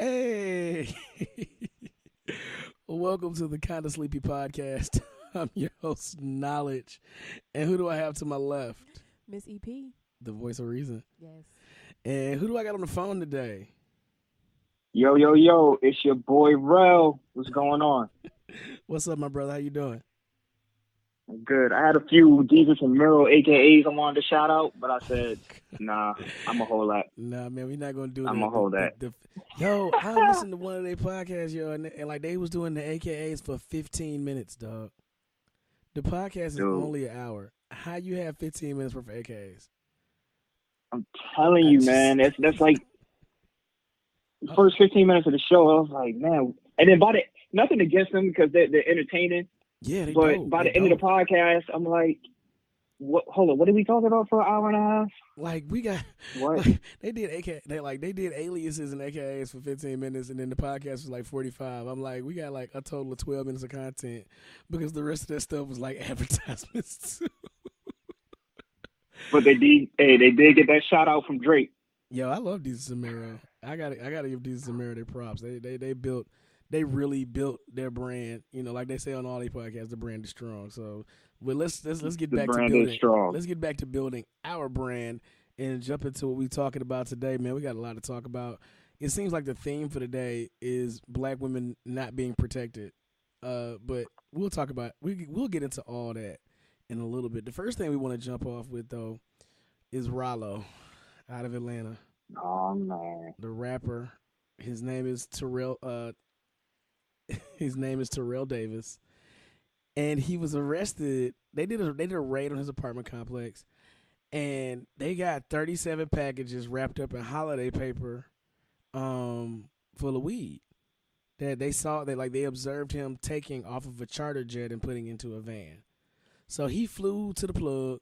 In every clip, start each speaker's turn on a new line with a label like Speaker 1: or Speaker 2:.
Speaker 1: Hey, welcome to the Kinda Sleepy podcast. I'm your host, Knowledge. And who do I have to my left?
Speaker 2: Miss EP.
Speaker 1: The voice of reason.
Speaker 2: Yes.
Speaker 1: And who do I got on the phone today?
Speaker 3: Yo, yo, yo, it's your boy Rrell. What's going on?
Speaker 1: What's up, my brother? How you doing?
Speaker 3: I'm good. I had a few Jesus and Miro AKAs I wanted to shout out, but I said, nah, I'm going to hold that.
Speaker 1: Nah, man, we're not going to do that.
Speaker 3: I'm going to hold that.
Speaker 1: Yo, I listened to one of their podcasts, yo, and like they was doing the AKAs for 15 minutes, dog. The podcast is only an hour. How you have 15 minutes worth of AKAs?
Speaker 3: I'm telling you, man, that's like the first 15 minutes of the show. I was like, man. And then nothing against them because they're entertaining.
Speaker 1: Yeah,
Speaker 3: but by the end of the podcast, I'm like, what? Hold on, what did we talk about for an hour and a half?
Speaker 1: Like we got
Speaker 3: what?
Speaker 1: Like, they did aliases and AKAs for 15 minutes, and then the podcast was like 45. I'm like, we got like a total of 12 minutes of content because the rest of that stuff was like advertisements.
Speaker 3: But they did get that shout out from Drake.
Speaker 1: Yo, I love Jesus and Miro. I gotta give Jesus and Miro their props. They really built their brand. You know, like they say on all these podcasts, the brand is strong. So, but let's get back to building. Let's get back to building our brand and jump into what we're talking about today, man. We got a lot to talk about. It seems like the theme for today is black women not being protected. But we'll talk about we'll get into all that in a little bit. The first thing we want to jump off with though is Rrell out of Atlanta.
Speaker 3: Oh man,
Speaker 1: the rapper. His name is Rrell. His name is Rrell Davis, and he was arrested. They did a raid on his apartment complex, and they got 37 packages wrapped up in holiday paper, full of weed. That they observed him taking off of a charter jet and putting into a van. So he flew to the plug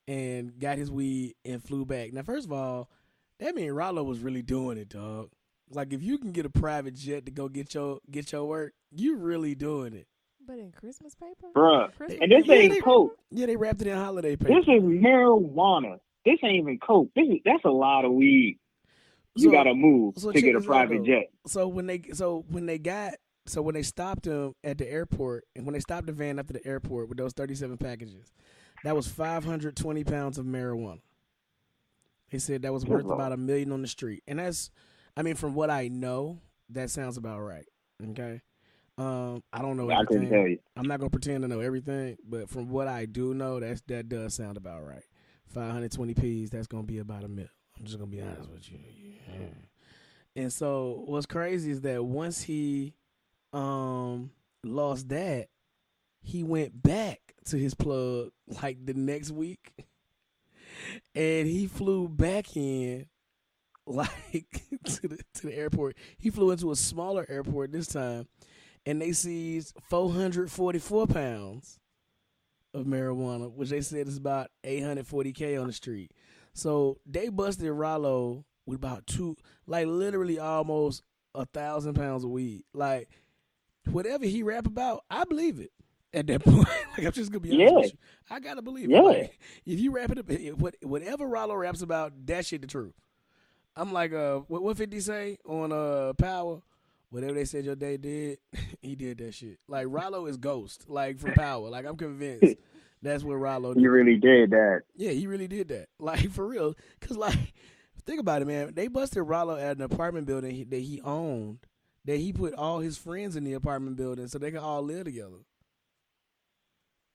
Speaker 1: and got his weed and flew back. Now, first of all, that means Rrell was really doing it, dog. Like, if you can get a private jet to go get your work, you really doing it.
Speaker 2: But in Christmas paper?
Speaker 3: Bruh.
Speaker 2: Christmas
Speaker 3: and this ain't coke.
Speaker 1: Yeah, they wrapped it in holiday paper.
Speaker 3: This is marijuana. This ain't even coke. That's a lot of weed. You gotta move to get a private jet.
Speaker 1: So when they stopped him at the airport, and when they stopped the van up to the airport with those 37 packages, that was 520 pounds of marijuana. They said that was worth about $1 million on the street. And that's, I mean, from what I know, that sounds about right. Okay. I don't know everything. I couldn't tell you. I'm not gonna pretend to know everything, but from what I do know, that does sound about right. 520 P's, that's gonna be about $1 million. I'm just gonna be honest with you. Yeah. And so what's crazy is that once he lost that, he went back to his plug like the next week. And he flew back in like to the airport. He flew into a smaller airport this time, and they seized 444 pounds of marijuana, which they said is about $840K on the street. So they busted Rrell with about literally almost 1,000 pounds of weed. Like, whatever he rap about, I believe it. At that point, like, I'm just gonna be honest with you. I gotta believe it. Like, if you rap it up, whatever Rrell raps about, that shit the truth. I'm like, what 50 say on Power? Whatever they said your day did, he did that shit. Like, Rrell is Ghost, like, from Power. Like, I'm convinced that's what Rrell did.
Speaker 3: He really did that.
Speaker 1: Yeah, he really did that. Like, for real. Cause like, think about it, man. They busted Rrell at an apartment building that he owned. That he put all his friends in the apartment building so they could all live together.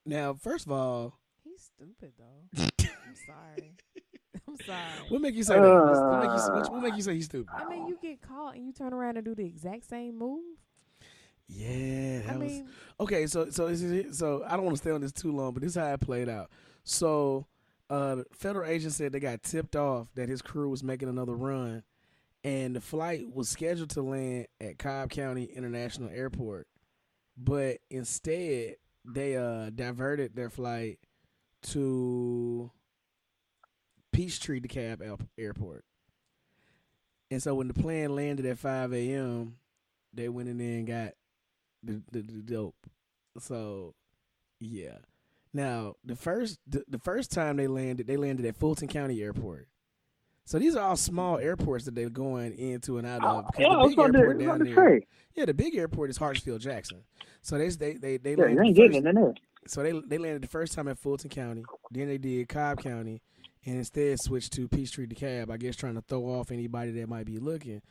Speaker 1: Now, first of all,
Speaker 2: he's stupid though. I'm sorry.
Speaker 1: What make you say that? What make you say he's stupid?
Speaker 2: I mean, you get caught and you turn around and do the exact same move.
Speaker 1: Yeah, okay. So I don't want to stay on this too long, but this is how it played out. So, federal agents said they got tipped off that his crew was making another run, and the flight was scheduled to land at Cobb County International Airport, but instead they diverted their flight to Peachtree DeKalb Airport. And so when the plane landed at 5 a.m., they went in there and got the dope. So, yeah. Now, the first time they landed at Fulton County Airport. So these are all small airports that they're going into and out of. Because
Speaker 3: Yeah, I
Speaker 1: the
Speaker 3: was
Speaker 1: big
Speaker 3: about
Speaker 1: airport
Speaker 3: to
Speaker 1: down there,
Speaker 3: say.
Speaker 1: yeah, the big airport is Hartsfield Jackson. So they
Speaker 3: Yeah, you
Speaker 1: landed the
Speaker 3: ain't getting
Speaker 1: first.
Speaker 3: it in there.
Speaker 1: So they landed the first time at Fulton County. Then they did Cobb County, and instead switched to Peachtree DeKalb. I guess trying to throw off anybody that might be looking.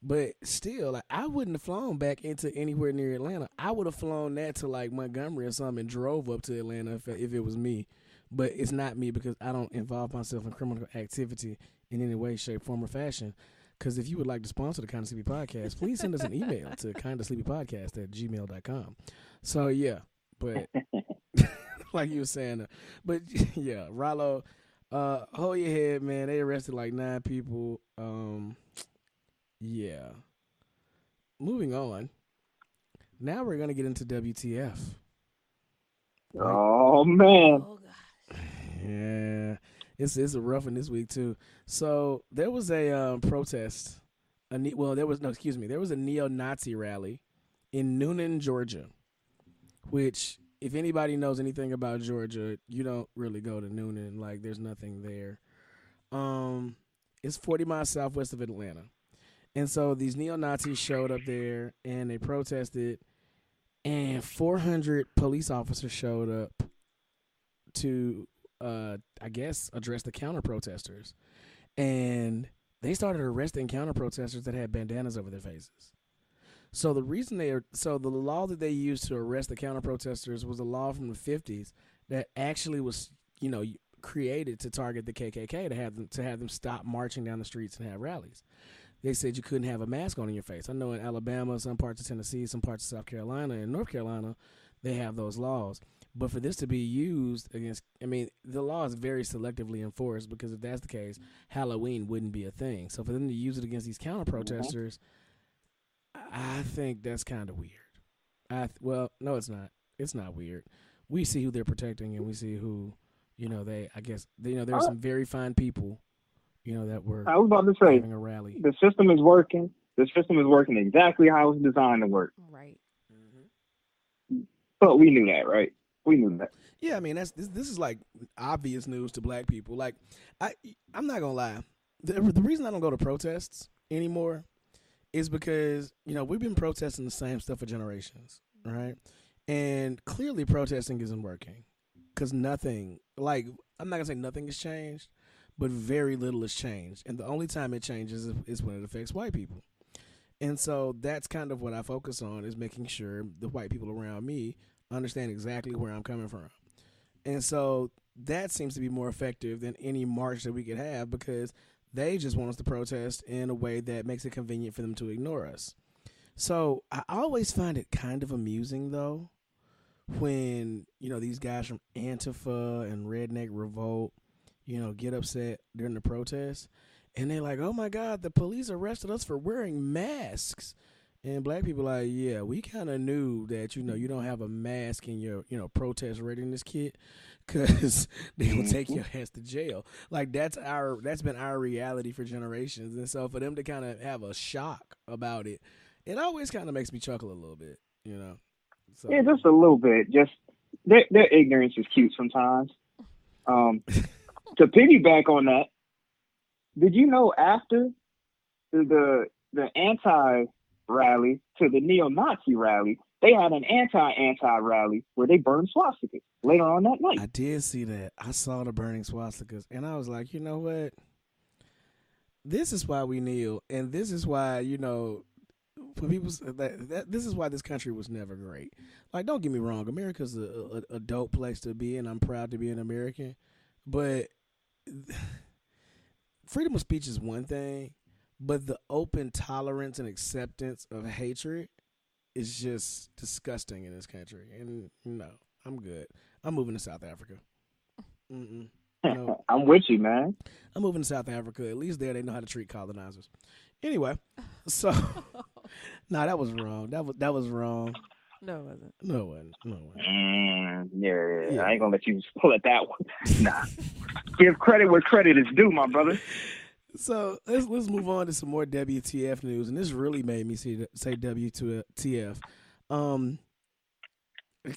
Speaker 1: But still, like, I wouldn't have flown back into anywhere near Atlanta. I would have flown that to like Montgomery or something and drove up to Atlanta if it was me. But it's not me because I don't involve myself in criminal activity in any way, shape, form, or fashion. Because if you would like to sponsor the Kind of Sleepy Podcast, please send us an email to kindorsleepypodcast@gmail.com. So, yeah, but like you were saying, but yeah, Rrell, hold your head, man. They arrested like 9 people. Yeah. Moving on. Now we're gonna get into WTF. Right?
Speaker 3: Oh man.
Speaker 2: Oh God.
Speaker 1: Yeah, it's a rough one this week too. So there was a protest. There was a neo-Nazi rally in Noonan, Georgia. Which, if anybody knows anything about Georgia, you don't really go to Noonan. Like, there's nothing there. It's 40 miles southwest of Atlanta. And so these neo-Nazis showed up there and they protested, and 400 police officers showed up to, I guess, address the counter-protesters. And they started arresting counter-protesters that had bandanas over their faces. So the law that they used to arrest the counter-protesters was a law from the 50s that actually was, created to target the KKK, to have them stop marching down the streets and have rallies. They said you couldn't have a mask on in your face. I know in Alabama, some parts of Tennessee, some parts of South Carolina, and North Carolina, they have those laws. But for this to be used against, the law is very selectively enforced because if that's the case, Halloween wouldn't be a thing. So for them to use it against these counter-protesters, I think that's kind of weird. Well, no, it's not. It's not weird. We see who they're protecting, and we see who, there's some very fine people, that were
Speaker 3: I was about to say,
Speaker 1: having a rally.
Speaker 3: the system is working. The system is working exactly how it's designed to work.
Speaker 2: Right.
Speaker 3: But we knew that, right? We knew that.
Speaker 1: Yeah, this is like obvious news to black people. Like, I'm not gonna lie. The reason I don't go to protests anymore is because, we've been protesting the same stuff for generations, right? And clearly protesting isn't working because nothing, like, I'm not going to say nothing has changed, but very little has changed. And the only time it changes is when it affects white people. And so that's kind of what I focus on, is making sure the white people around me understand exactly where I'm coming from. And so that seems to be more effective than any march that we could have because they just want us to protest in a way that makes it convenient for them to ignore us. So I always find it kind of amusing, though, when, these guys from Antifa and Redneck Revolt, get upset during the protest. And they're like, oh, my God, the police arrested us for wearing masks. And black people are like, yeah, we kind of knew that, you don't have a mask in your, protest readiness kit because they will take your ass to jail. Like, that's been our reality for generations. And so for them to kind of have a shock about it, it always kind of makes me chuckle a little bit, So.
Speaker 3: Yeah, just a little bit. Just their ignorance is cute sometimes. To piggyback on that, did you know after the anti-rally to the neo-Nazi rally, they had an anti rally where they burned swastikas later on that night?
Speaker 1: I did see that. I saw the burning swastikas, and I was like, you know what? This is why we kneel, and this is why, for people this is why this country was never great. Like, don't get me wrong, America's a dope place to be, and I'm proud to be an American. But freedom of speech is one thing, but the open tolerance and acceptance of hatred is just disgusting in this country. And no, I'm good. I'm moving to South Africa. No.
Speaker 3: I'm with you, man.
Speaker 1: I'm moving to South Africa. At least there they know how to treat colonizers. Anyway, so that was wrong. That was wrong.
Speaker 2: No, it wasn't.
Speaker 1: No, it wasn't.
Speaker 3: Yeah, I ain't gonna let you pull at that one. Nah, give credit where credit is due, my brother.
Speaker 1: So let's move on to some more WTF news, and this really made me say WTF. A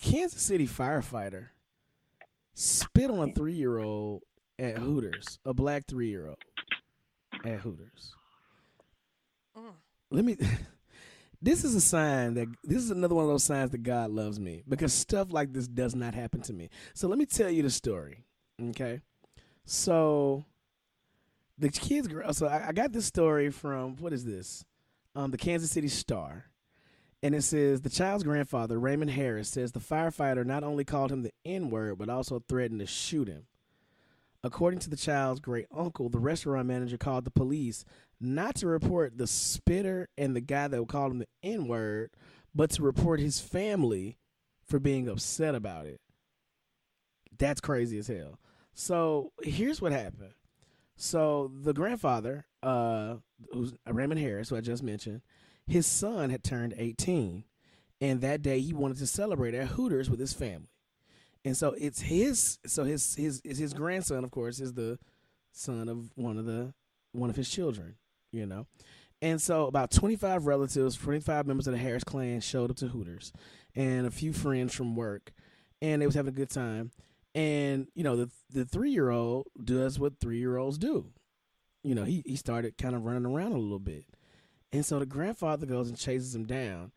Speaker 1: Kansas City firefighter spit on a 3-year-old at Hooters, a black 3-year-old. at Hooters.
Speaker 2: Mm.
Speaker 1: Let me. This is a sign that this is another one of those signs that God loves me, because stuff like this does not happen to me. So let me tell you the story. Okay, so the kids. So I got this story from, what is this? The Kansas City Star. And it says the child's grandfather, Raymond Harris, says the firefighter not only called him the N-word, but also threatened to shoot him. According to the child's great uncle, the restaurant manager called the police not to report the spitter and the guy that called him the N-word, but to report his family for being upset about it. That's crazy as hell. So here's what happened. So the grandfather, who's Raymond Harris, who I just mentioned, his son had turned 18, and that day he wanted to celebrate at Hooters with his family. And so it's his grandson, of course, is the son of one of his children, you know. And so about 25 relatives, 25 members of the Harris clan showed up to Hooters, and a few friends from work, and they was having a good time. And, you know, the 3-year-old does what 3-year-olds do. You know, he started kind of running around a little bit. And so the grandfather goes and chases him down.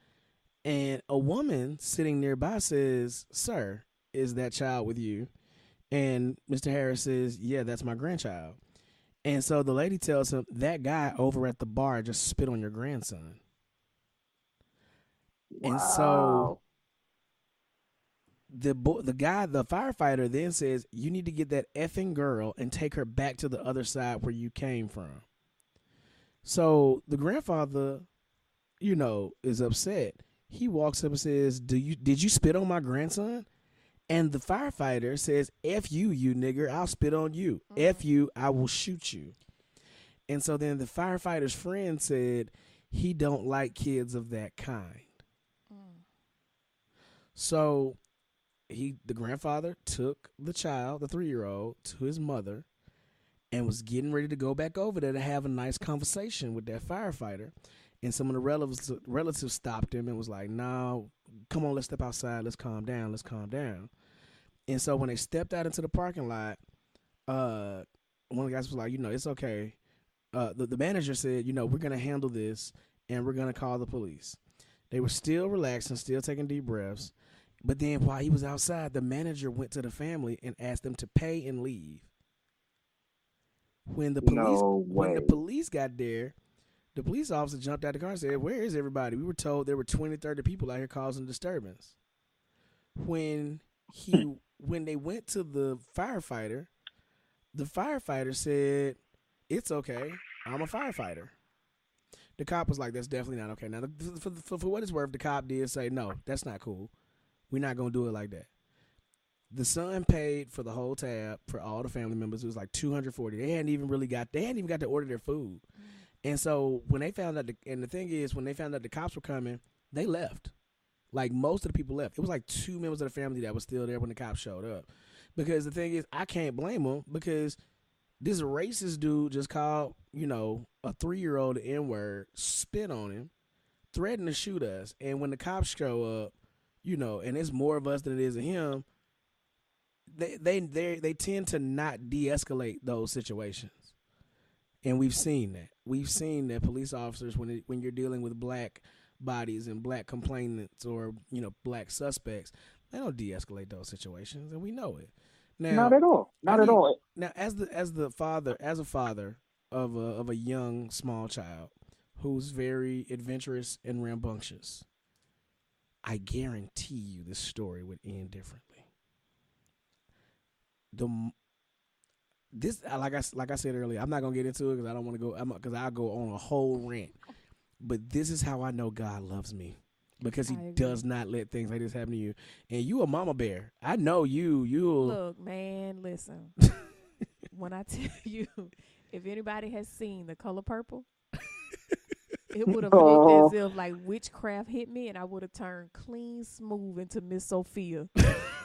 Speaker 1: And a woman sitting nearby says, "Sir, is that child with you?" And Mr. Harris says, "Yeah, that's my grandchild." And so the lady tells him, "That guy over at the bar just spit on your grandson."
Speaker 3: Wow.
Speaker 1: And so the firefighter then says, "You need to get that effing girl and take her back to the other side where you came from." So the grandfather, you know, is upset. He walks up and says, did you spit on my grandson?" And the firefighter says, "F you, you nigger, I'll spit on you. F you, I will shoot you." And so then the firefighter's friend said he don't like kids of that kind. So the grandfather took the child, the 3-year-old, to his mother and was getting ready to go back over there to have a nice conversation with that firefighter. And some of the relatives stopped him and was like, "No, come on, let's step outside. Let's calm down. Let's calm down." And so when they stepped out into the parking lot, one of the guys was like, "You know, it's okay." The manager said, "You know, we're going to handle this and we're going to call the police." They were still relaxing, still taking deep breaths. But then while he was outside, the manager went to the family and asked them to pay and leave. When the police got there, the police officer jumped out the car and said, "Where is everybody? We were told there were 20, 30 people out here causing disturbance." When they went to the firefighter said, "It's okay. I'm a firefighter." The cop was like, "That's definitely not okay." Now, for what it's worth, the cop did say, "No, that's not cool. We're not going to do it like that." The son paid for the whole tab for all the family members. It was like $240. They hadn't even got to order their food. And so when they found out, when they found out the cops were coming, they left. Like, most of the people left. It was like 2 members of the family that was still there when the cops showed up. Because the thing is, I can't blame them, because this racist dude just called, you know, a 3-year-old the N-word, spit on him, threatened to shoot us. And when the cops show up, you know, and it's more of us than it is of him, they tend to not de-escalate those situations. And we've seen that. We've seen that police officers, when you're dealing with black bodies and black complainants or, you know, black suspects, they don't de-escalate those situations, and we know it. Now,
Speaker 3: not at all. Not at all.
Speaker 1: Now, as a father of a young small child who's very adventurous and rambunctious, I guarantee you this story would end differently. Like I said earlier, I'm not gonna get into it because I don't want to go. Because I'll go on a whole rant. But this is how I know God loves me, because He does not let things like this happen to you. And you a mama bear. I know you.
Speaker 2: Look, man, listen. When I tell you, if anybody has seen The Color Purple, it would have looked as if like witchcraft hit me, and I would have turned clean smooth into Miss Sophia.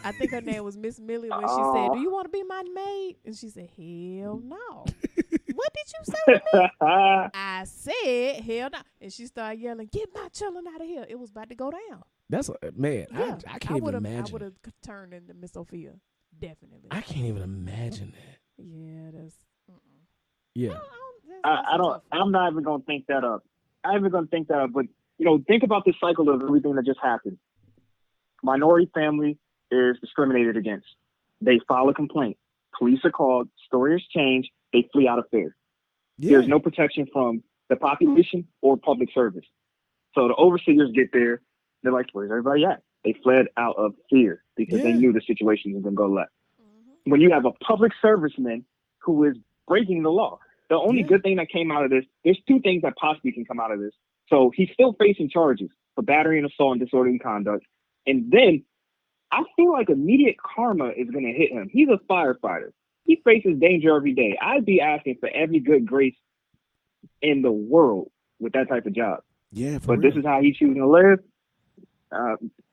Speaker 2: I think her name was Miss Millie when she said, "Do you want to be my maid?" And she said, "Hell no." "What did you say to me?" I said, "Hell no." And she started yelling, "Get my children out of here." It was about to go down.
Speaker 1: That's man.
Speaker 2: Yeah,
Speaker 1: I can't even imagine.
Speaker 2: I would have turned into Miss Sophia. Definitely.
Speaker 1: I can't even imagine that.
Speaker 2: Yeah, that's.
Speaker 1: Yeah.
Speaker 2: That's
Speaker 3: I
Speaker 2: a
Speaker 3: don't.
Speaker 2: tough one.
Speaker 3: I'm not even gonna think that up. I'm not even gonna think that up. But think about this cycle of everything that just happened. Minority family is discriminated against. They file a complaint. Police are called. Story is changed. They flee out of fear.
Speaker 1: Yeah.
Speaker 3: There's no protection from the population or public service. So the overseers get there. They're like, "Where's everybody at?" They fled out of fear because they
Speaker 1: Yeah.
Speaker 3: knew the situation was going to go left.
Speaker 2: Mm-hmm.
Speaker 3: When you have a public serviceman who is breaking the law, the only
Speaker 1: Yeah.
Speaker 3: good thing that came out of this, there's two things that possibly can come out of this. So he's still facing charges for battery and assault and disorderly conduct. And then I feel like immediate karma is going to hit him. He's a firefighter. He faces danger every day. I'd be asking for every good grace in the world with that type of job.
Speaker 1: Yeah, for
Speaker 3: But
Speaker 1: real.
Speaker 3: this is how he's choosing to live.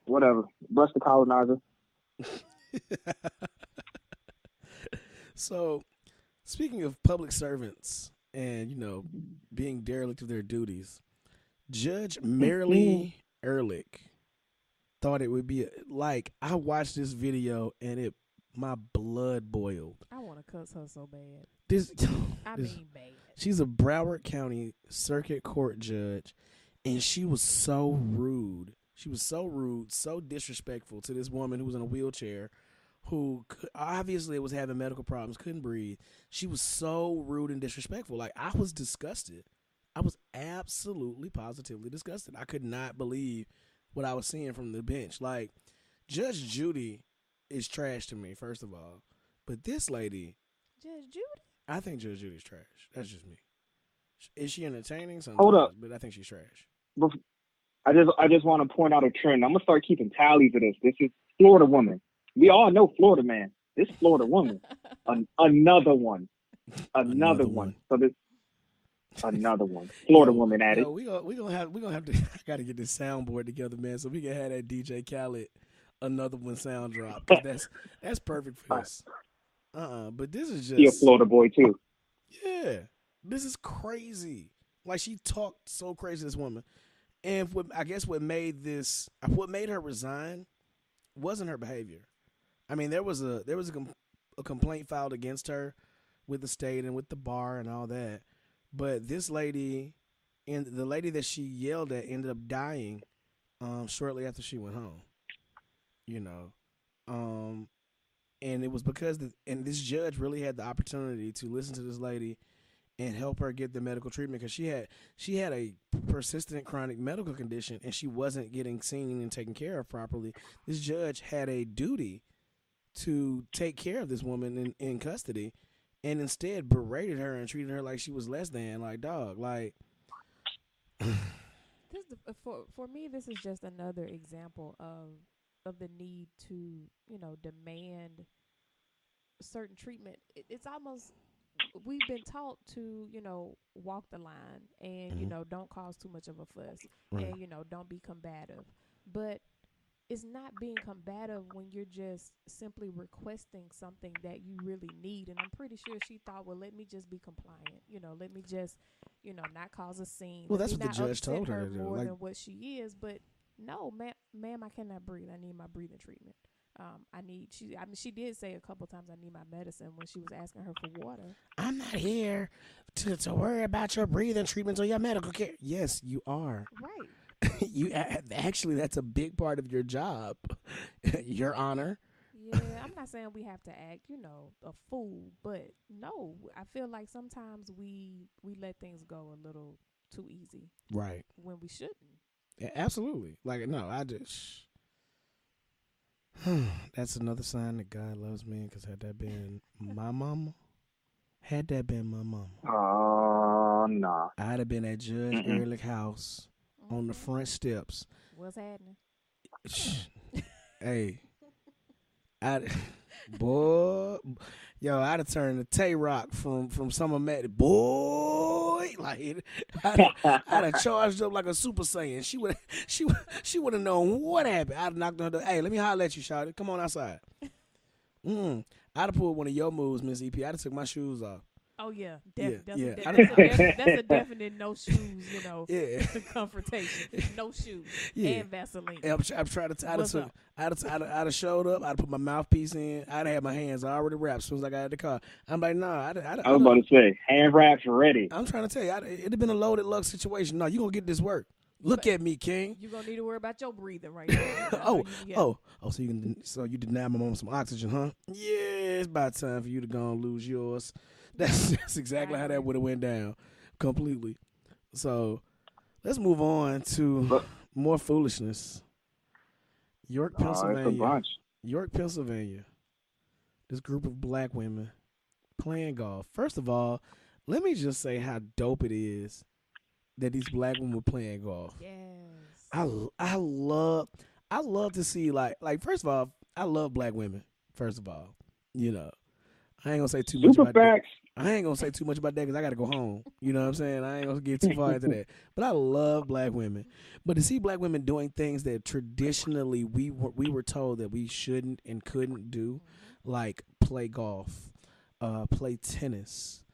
Speaker 3: Whatever. Bless the colonizer.
Speaker 1: So, speaking of public servants and, being derelict of their duties, Judge Marilee Ehrlich thought it would be I watched this video and my blood boiled.
Speaker 2: I want to cuss her so bad.
Speaker 1: I
Speaker 2: mean bad.
Speaker 1: She's a Broward County Circuit Court judge, and she was so rude. She was so rude, so disrespectful to this woman who was in a wheelchair, who obviously was having medical problems, couldn't breathe. She was so rude and disrespectful. I was disgusted. I was absolutely, positively disgusted. I could not believe what I was seeing from the bench. Judge Judy is trash to me, first of all. But this lady,
Speaker 2: Judge Judy?
Speaker 1: I think Judge Judy's trash. That's just me. Is she entertaining? Sometimes,
Speaker 3: Hold up.
Speaker 1: but I think she's trash.
Speaker 3: I just want to point out a trend. I'm gonna start keeping tallies of this. This is Florida woman. We all know Florida man. This Florida woman. Another one. Another one. So this another one. Florida woman at it.
Speaker 1: We gonna have to. I gotta get this soundboard together, man, so we can have that DJ Khaled another one sound drop. 'Cause that's perfect for us. But this is just.
Speaker 3: He a Florida boy too.
Speaker 1: Yeah, this is crazy. She talked so crazy, this woman. And I guess what made her resign wasn't her behavior. I mean, there was a complaint filed against her with the state and with the bar and all that. But this lady and the lady that she yelled at ended up dying shortly after she went home. And it was because this judge really had the opportunity to listen to this lady and help her get the medical treatment, because she had a persistent chronic medical condition and she wasn't getting seen and taken care of properly. This judge had a duty to take care of this woman in custody, and instead berated her and treated her like she was less than, dog.
Speaker 2: For me, this is just another example of the need to demand certain treatment. It's almost, we've been taught to walk the line and don't cause too much of a fuss,
Speaker 1: right.
Speaker 2: And don't be combative, but it's not being combative when you're just simply requesting something that you really need. And I'm pretty sure she thought, well, let me just be compliant, let me just not cause a scene.
Speaker 1: Well, that's what the judge told her to do,
Speaker 2: more than what she is. But no, ma'am, I cannot breathe. I need my breathing treatment. She did say a couple times, I need my medicine, when she was asking her for water.
Speaker 1: I'm not here to worry about your breathing treatments or your medical care. Yes, you are.
Speaker 2: Right.
Speaker 1: You actually, that's a big part of your job, Your Honor.
Speaker 2: Yeah, I'm not saying we have to act, a fool, but no, I feel like sometimes we let things go a little too easy.
Speaker 1: Right.
Speaker 2: When we shouldn't.
Speaker 1: Yeah, absolutely. No, I just. That's another sign that God loves me, because had that been my mama,
Speaker 3: Oh, nah.
Speaker 1: I'd have been at Judge Ehrlich house on the front steps.
Speaker 2: What's happening?
Speaker 1: Hey, I'd have turned to Tay-Rock from some of Matt. Boy, I'd have charged up like a Super Saiyan. She would have known what happened. I'd have knocked on her door. Hey, let me holler at you, shawty. Come on outside. I'd have pulled one of your moves, Miss EP. I'd have took my shoes off.
Speaker 2: Oh yeah,
Speaker 1: Yeah, yeah.
Speaker 2: that's a definite no shoes,
Speaker 1: Yeah.
Speaker 2: confrontation. No shoes
Speaker 1: Yeah.
Speaker 2: and Vaseline.
Speaker 1: And I'm trying to.
Speaker 2: What's up?
Speaker 1: I'd have showed up. I'd put my mouthpiece in. I'd have my hands already wrapped as soon as I got out the car. I'm like, nah.
Speaker 3: I was about to say, hand wraps ready.
Speaker 1: I'm trying to tell you, it'd have been a loaded luck situation. No, you gonna get this work. Look at me, King.
Speaker 2: You're gonna need to worry about your breathing right now.
Speaker 1: Oh. So you deny my mom some oxygen, huh? Yeah, it's about time for you to go and lose yours. That's exactly how that would have went down, completely. So let's move on to more foolishness. York, Pennsylvania.
Speaker 3: It's a bunch.
Speaker 1: York, Pennsylvania. This group of black women playing golf. First of all, let me just say how dope it is that these black women were playing golf.
Speaker 2: Yes.
Speaker 1: I love to see like first of all, I love black women. First of all, I ain't gonna say too much about that. I ain't gonna say too much about that because I gotta go home. You know what I'm saying? I ain't gonna get too far into that. But I love black women. But to see black women doing things that traditionally we were told that we shouldn't and couldn't do, like play golf, play tennis,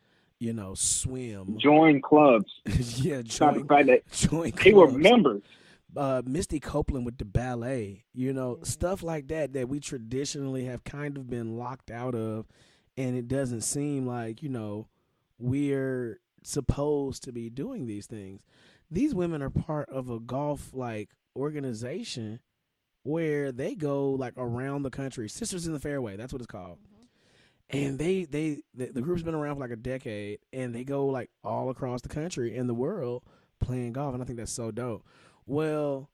Speaker 1: swim,
Speaker 3: join clubs.
Speaker 1: Yeah, join
Speaker 3: clubs.
Speaker 1: They
Speaker 3: were members.
Speaker 1: Misty Copeland with the ballet, stuff like that we traditionally have kind of been locked out of, and it doesn't seem like, we're supposed to be doing these things. These women are part of a golf organization where they go around the country. Sisters in the Fairway, that's what it's called. And the group's been around for a decade, and they go all across the country and the world playing golf, and I think that's so dope. Well,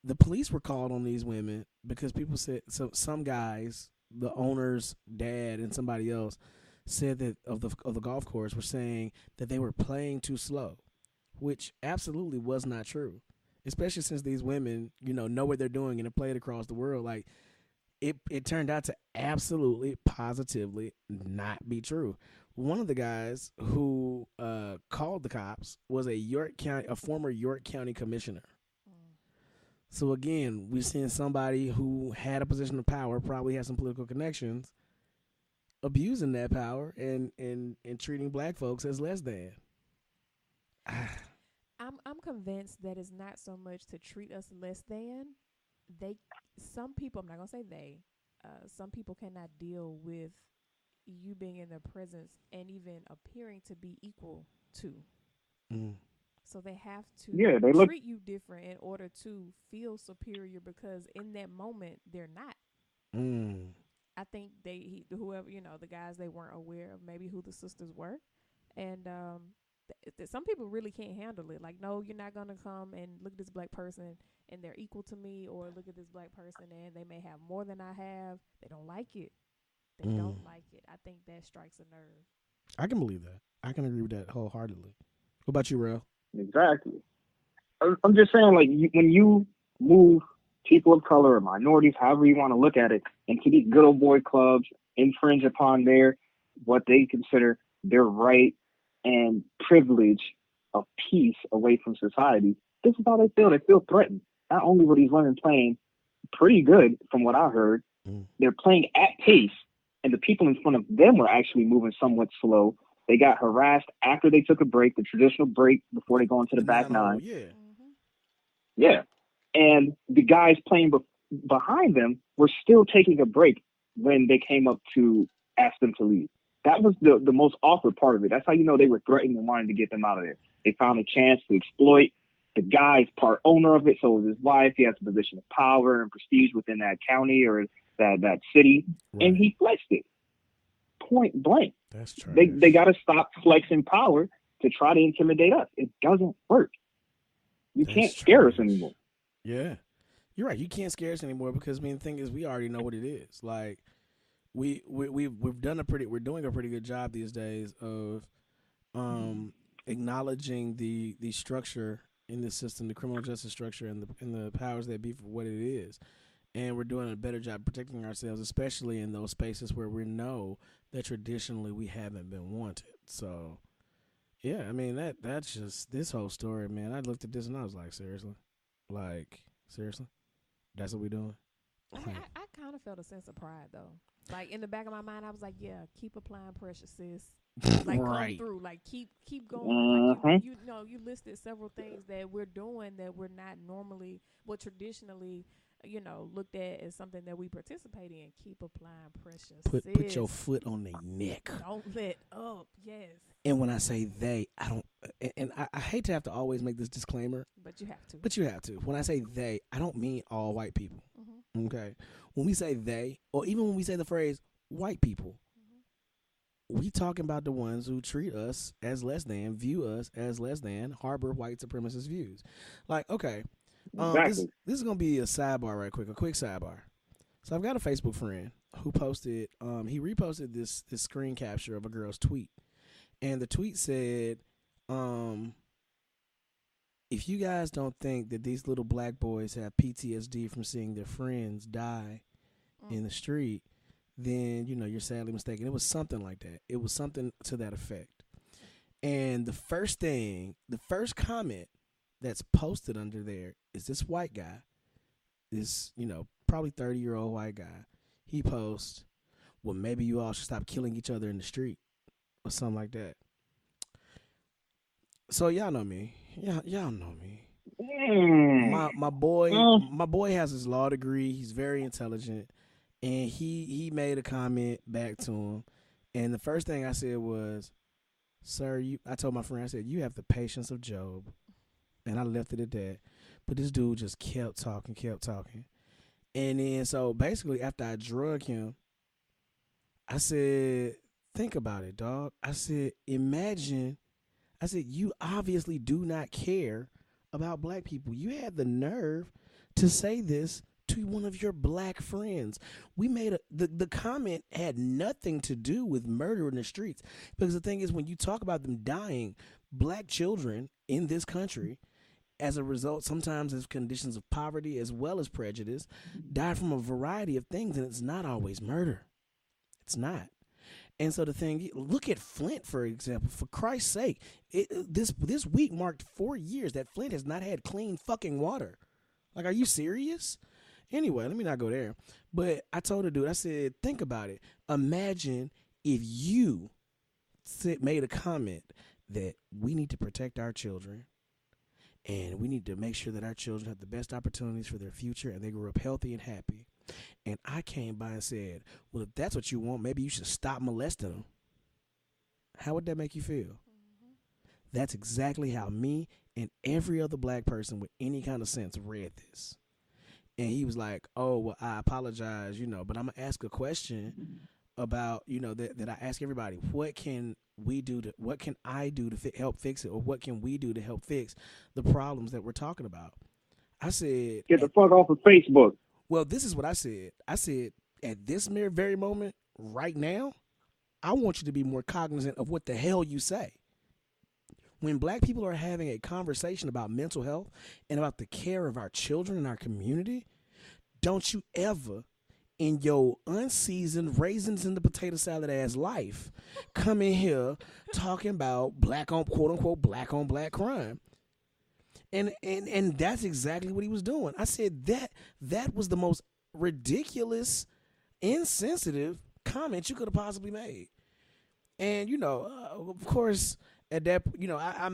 Speaker 1: the police were called on these women because people said some guys, the owner's dad and somebody else, said that of the golf course were saying that they were playing too slow, which absolutely was not true. Especially since these women, know what they're doing and have played across the world. It turned out to absolutely, positively not be true. One of the guys who called the cops was a former York County commissioner. So again, we're seeing somebody who had a position of power, probably had some political connections, abusing that power and treating black folks as less than.
Speaker 2: I'm convinced that it's not so much to treat us less than. Some people, I'm not gonna say they, some people cannot deal with you being in their presence and even appearing to be equal to. So they have to treat you different in order to feel superior, because in that moment they're not. I think whoever, the guys, they weren't aware of maybe who the sisters were, and some people really can't handle it. No, you're not gonna come and look at this black person and they're equal to me, or look at this black person and they may have more than I have. They don't like it. They don't like it. I think that strikes a nerve.
Speaker 1: I can believe that. I can agree with that wholeheartedly. What about you, Rrell?
Speaker 3: Exactly. I'm just saying, when you move people of color or minorities, however you want to look at it, into these good old boy clubs, infringe upon what they consider their right and privilege of peace away from society, this is how they feel. They feel threatened. Not only were these women playing pretty good, from what I heard, they're playing at pace, and the people in front of them were actually moving somewhat slow. They got harassed after they took a break, the traditional break before they go into the back nine. Yeah. And the guys playing behind them were still taking a break when they came up to ask them to leave. That was the most awkward part of it. That's how you know they were threatening and wanting to get them out of there. They found a chance to exploit. The guy's part owner of it, so was his wife. He has a position of power and prestige within that county or that city, and he flexed it. Point blank.
Speaker 1: That's true.
Speaker 3: They got to stop flexing power to try to intimidate us. It doesn't work. You can't scare us anymore.
Speaker 1: Yeah, you're right. You can't scare us anymore because the thing is, we already know what it is. We're doing a pretty good job these days of acknowledging the structure in the system, the criminal justice structure, and the powers that be for what it is. And we're doing a better job protecting ourselves, especially in those spaces where we know that traditionally we haven't been wanted. So, yeah, that's just this whole story, man. I looked at this and I was like, seriously? That's what we doing?
Speaker 2: I kind of felt a sense of pride, though. In the back of my mind, I was like, yeah, keep applying pressure, sis. Like
Speaker 1: Right.
Speaker 2: come through, like keep going. Like
Speaker 3: Mhm.
Speaker 2: you know you listed several things that we're doing that we're not normally, well, traditionally, looked at as something that we participate in. Keep applying pressure,
Speaker 1: Put your
Speaker 2: sis.
Speaker 1: foot on their neck.
Speaker 2: Don't let up. Yes,
Speaker 1: And when I say they, I don't, and I hate to have to always make this disclaimer,
Speaker 2: but you have to.
Speaker 1: but you have to. When I say they, I don't mean all white people.
Speaker 2: Mm-hmm.
Speaker 1: Okay. When we say they, or even when we say the phrase white people, we talking about the ones who treat us as less than, view us as less than, harbor white supremacist views. Like, okay, this
Speaker 3: Exactly.
Speaker 1: this is gonna be a sidebar right quick, a quick sidebar. So I've got a Facebook friend who posted, he reposted this screen capture of a girl's tweet, and the tweet said, if you guys don't think that these little black boys have PTSD from seeing their friends die in the street, then you're sadly mistaken. It was something like that. It was something to that effect. And the first comment that's posted under there is this white guy, this probably 30-year-old white guy. He posts, well, maybe you all should stop killing each other in the street or something like that. So y'all know me. Y'all know me. My boy has his law degree. He's very intelligent. And he made a comment back to him, and the first thing I said was, "Sir, I told my friend, I said, you have the patience of Job," and I left it at that. But this dude just kept talking, and then so basically after I drug him, I said, "Think about it, dog." I said, "Imagine." I said, "You obviously do not care about black people. You had the nerve to say this to one of your black friends." We made the comment had nothing to do with murder in the streets, because the thing is, when you talk about them dying, black children in this country, as a result, sometimes of conditions of poverty as well as prejudice, die from a variety of things, and it's not always murder. It's not. And so the thing, look at Flint, for example. For Christ's sake, this week marked 4 years that Flint has not had clean fucking water. Like, are you serious? Anyway, let me not go there. But I told the dude, I said, think about it. Imagine if you made a comment that we need to protect our children and we need to make sure that our children have the best opportunities for their future and they grow up healthy and happy. And I came by and said, well, if that's what you want, maybe you should stop molesting them. How would that make you feel? That's exactly how me and every other black person with any kind of sense read this. And he was like, oh, well, I apologize, but I'm going to ask a question about, that I ask everybody. What can I do to help fix it? Or what can we do to help fix the problems that we're talking about? I said,
Speaker 3: get the fuck off of Facebook.
Speaker 1: Well, this is what I said. I said, at this very moment, right now, I want you to be more cognizant of what the hell you say. When black people are having a conversation about mental health and about the care of our children in our community, don't you ever, in your unseasoned raisins in the potato salad ass life, come in here talking about quote unquote black on black crime. And that's exactly what he was doing. I said that was the most ridiculous, insensitive comment you could have possibly made. And of course, at that, I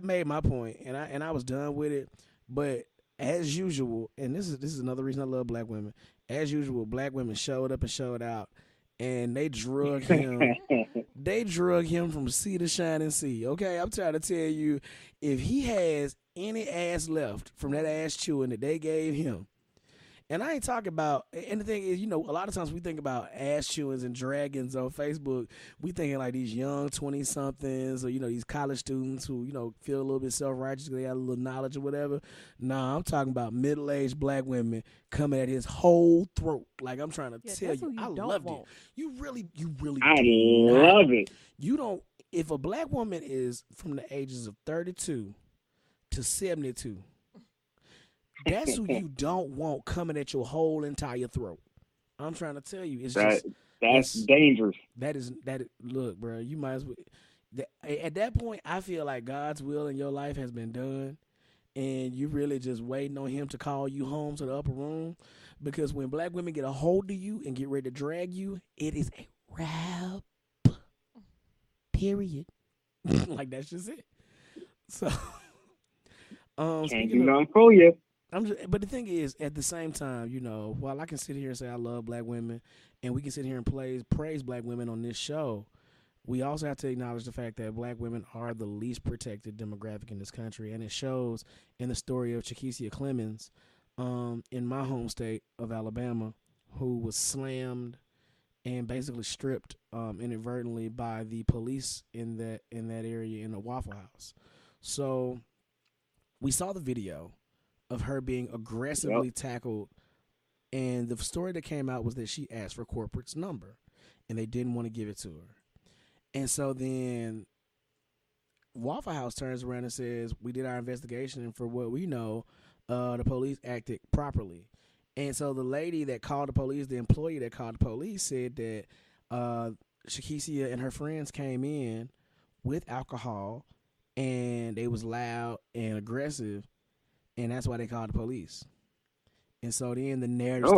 Speaker 1: made my point, and I was done with it. But as usual, and this is another reason I love black women. As usual, black women showed up and showed out, and they drug him. They drug him from sea to shining sea. Okay, I'm trying to tell you, if he has any ass left from that ass chewing that they gave him, and I ain't talking about, and the thing is, a lot of times we think about ass chewings and dragons on Facebook. We thinking like these young 20-somethings or, these college students who, feel a little bit self-righteous because they got a little knowledge or whatever. Nah, I'm talking about middle-aged black women coming at his whole throat. Like, I'm trying to tell you, I loved it. You really
Speaker 3: I love it.
Speaker 1: You don't, if a black woman is from the ages of 32 to 72, that's who you don't want coming at your whole entire throat. I'm trying to tell you,
Speaker 3: that's dangerous.
Speaker 1: Look, bro, you might as well. At that point, I feel like God's will in your life has been done, and you really just waiting on Him to call you home to the upper room. Because when black women get a hold of you and get ready to drag you, it is a wrap. Period. Like that's just it. So,
Speaker 3: Can't do nothing for you.
Speaker 1: But the thing is, at the same time, while I can sit here and say I love black women, and we can sit here and praise black women on this show, we also have to acknowledge the fact that black women are the least protected demographic in this country, and it shows in the story of Chakesia Clemens, in my home state of Alabama, who was slammed and basically stripped inadvertently by the police in that area in a Waffle House. So we saw the video of her being aggressively tackled, and the story that came out was that she asked for corporate's number, and they didn't want to give it to her. And so then Waffle House turns around and says, we did our investigation, and for what we know, the police acted properly. And so the lady that called the police, the employee that called the police, said that Chakesia and her friends came in with alcohol, and they was loud and aggressive, and that's why they called the police. And so then the narrative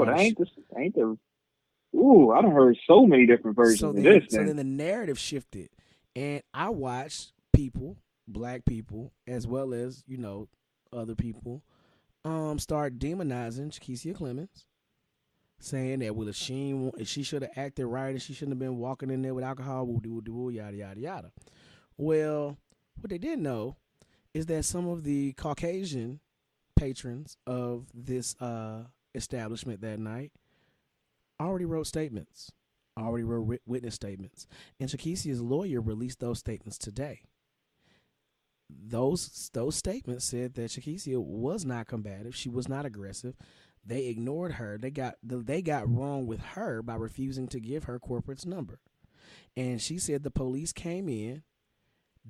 Speaker 3: Ooh, I done heard so many different versions of this.
Speaker 1: So then the narrative shifted, and I watched people, black people, as well as, other people, start demonizing Chakesia Clemens, saying that, well, if she should have acted right, and she shouldn't have been walking in there with alcohol, yada, yada, yada. Well, what they didn't know is that some of the Caucasian patrons of this establishment that night already wrote statements, already wrote witness statements, and Chakesia's lawyer released those statements today. Those statements said that Chakesia was not combative, she was not aggressive. They ignored her. They got wrong with her by refusing to give her corporate's number. And she said the police came in,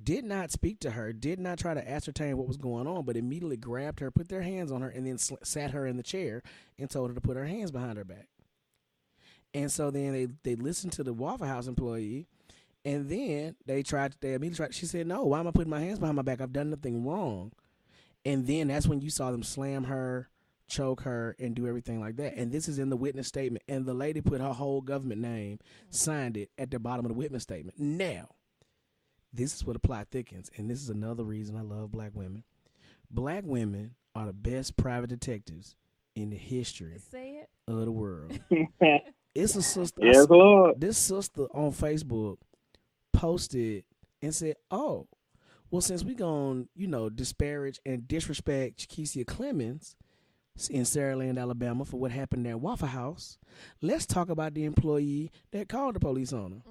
Speaker 1: did not speak to her, did not try to ascertain what was going on, but immediately grabbed her, put their hands on her, and then sat her in the chair and told her to put her hands behind her back. And so then they listened to the Waffle House employee, and then they immediately tried. She said, no, why am I putting my hands behind my back? I've done nothing wrong. And then that's when you saw them slam her, choke her, and do everything like that. And this is in the witness statement. And the lady put her whole government name, signed it at the bottom of the witness statement. Now, this is where the plot thickens. And this is another reason I love black women. Black women are the best private detectives in the history of the world. It's a sister.
Speaker 3: Yes, Lord.
Speaker 1: This sister on Facebook posted and said, oh, well, since we gonna, disparage and disrespect Chakesia Clemens in Saraland, Alabama for what happened at Waffle House, let's talk about the employee that called the police on her.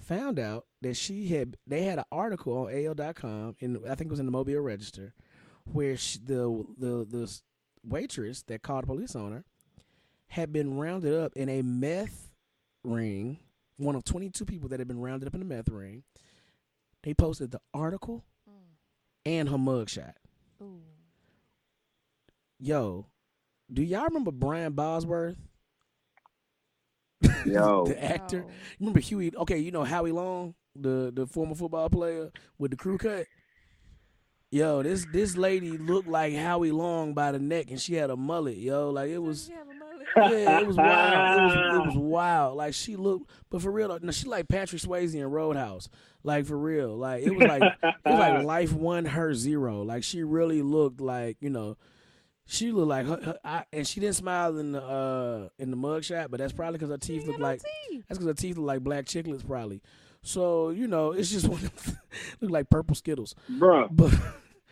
Speaker 1: Found out that they had an article on AL.com, and I think it was in the Mobile Register, where the waitress that called the police on her had been rounded up in a meth ring, one of 22 people that had been rounded up in a meth ring. They posted the article and her mugshot.
Speaker 2: Ooh.
Speaker 1: Yo, do y'all remember Brian Bosworth?
Speaker 3: Yo.
Speaker 1: The actor. Remember Huey? Okay, Howie Long, the former football player with the crew cut? Yo, this lady looked like Howie Long by the neck, and she had a mullet, yo. Like, it was... Yeah, it was wild. It was wild. Like, she looked, but for real, no, she like Patrick Swayze in Roadhouse. Like, for real, like it was like life 1, her 0. Like, she really looked like, she looked like her, and she didn't smile in the mugshot, but that's probably because her teeth look like black chiclets, probably. So it's just one of them, look like purple Skittles,
Speaker 3: bro.
Speaker 1: But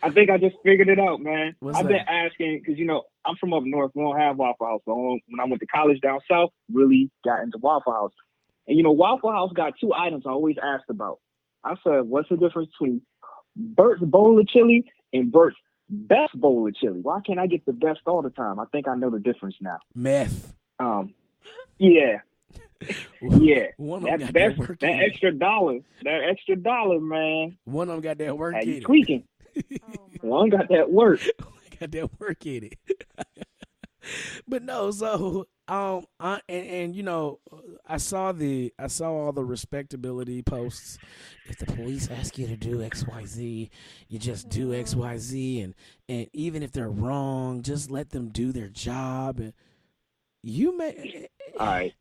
Speaker 3: I think I just figured it out, man.
Speaker 1: I've
Speaker 3: been asking because I'm from up north. We don't have Waffle House. So when I went to college down south, really got into Waffle House. And Waffle House got 2 items I always asked about. I said, what's the difference between Bert's bowl of chili and Bert's best bowl of chili? Why can't I get the best all the time? I think I know the difference now.
Speaker 1: Meth.
Speaker 3: Yeah. Yeah.
Speaker 1: That
Speaker 3: extra dollar, man.
Speaker 1: One of them got that work in it.
Speaker 3: Tweaking. One got that work.
Speaker 1: Got that work in it. But no, so I saw all the respectability posts. If the police ask you to do XYZ, you just do XYZ, and even if they're wrong, just let them do their job. And you may,
Speaker 3: all right.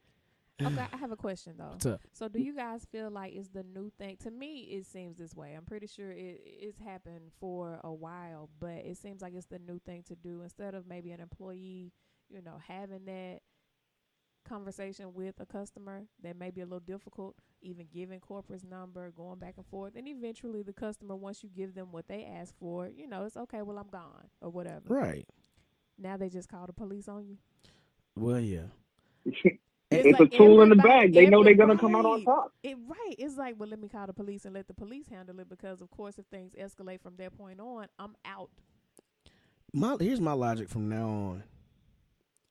Speaker 2: Okay, I have a question though.
Speaker 1: What's up?
Speaker 2: So, do you guys feel like it's the new thing? To me, it seems this way. I'm pretty sure it's happened for a while, but it seems like it's the new thing to do. Instead of maybe an employee, having that conversation with a customer that may be a little difficult, even giving corporate's number, going back and forth, and eventually the customer, once you give them what they ask for, it's okay. Well, I'm gone or whatever.
Speaker 1: Right.
Speaker 2: Now they just call the police on you.
Speaker 1: Well, yeah.
Speaker 3: It's
Speaker 2: like
Speaker 3: a tool in the bag. They know they're gonna come out on top.
Speaker 2: It's like, well, let me call the police and let the police handle it, because of course if things escalate from that point on, I'm out.
Speaker 1: Here's my logic from now on,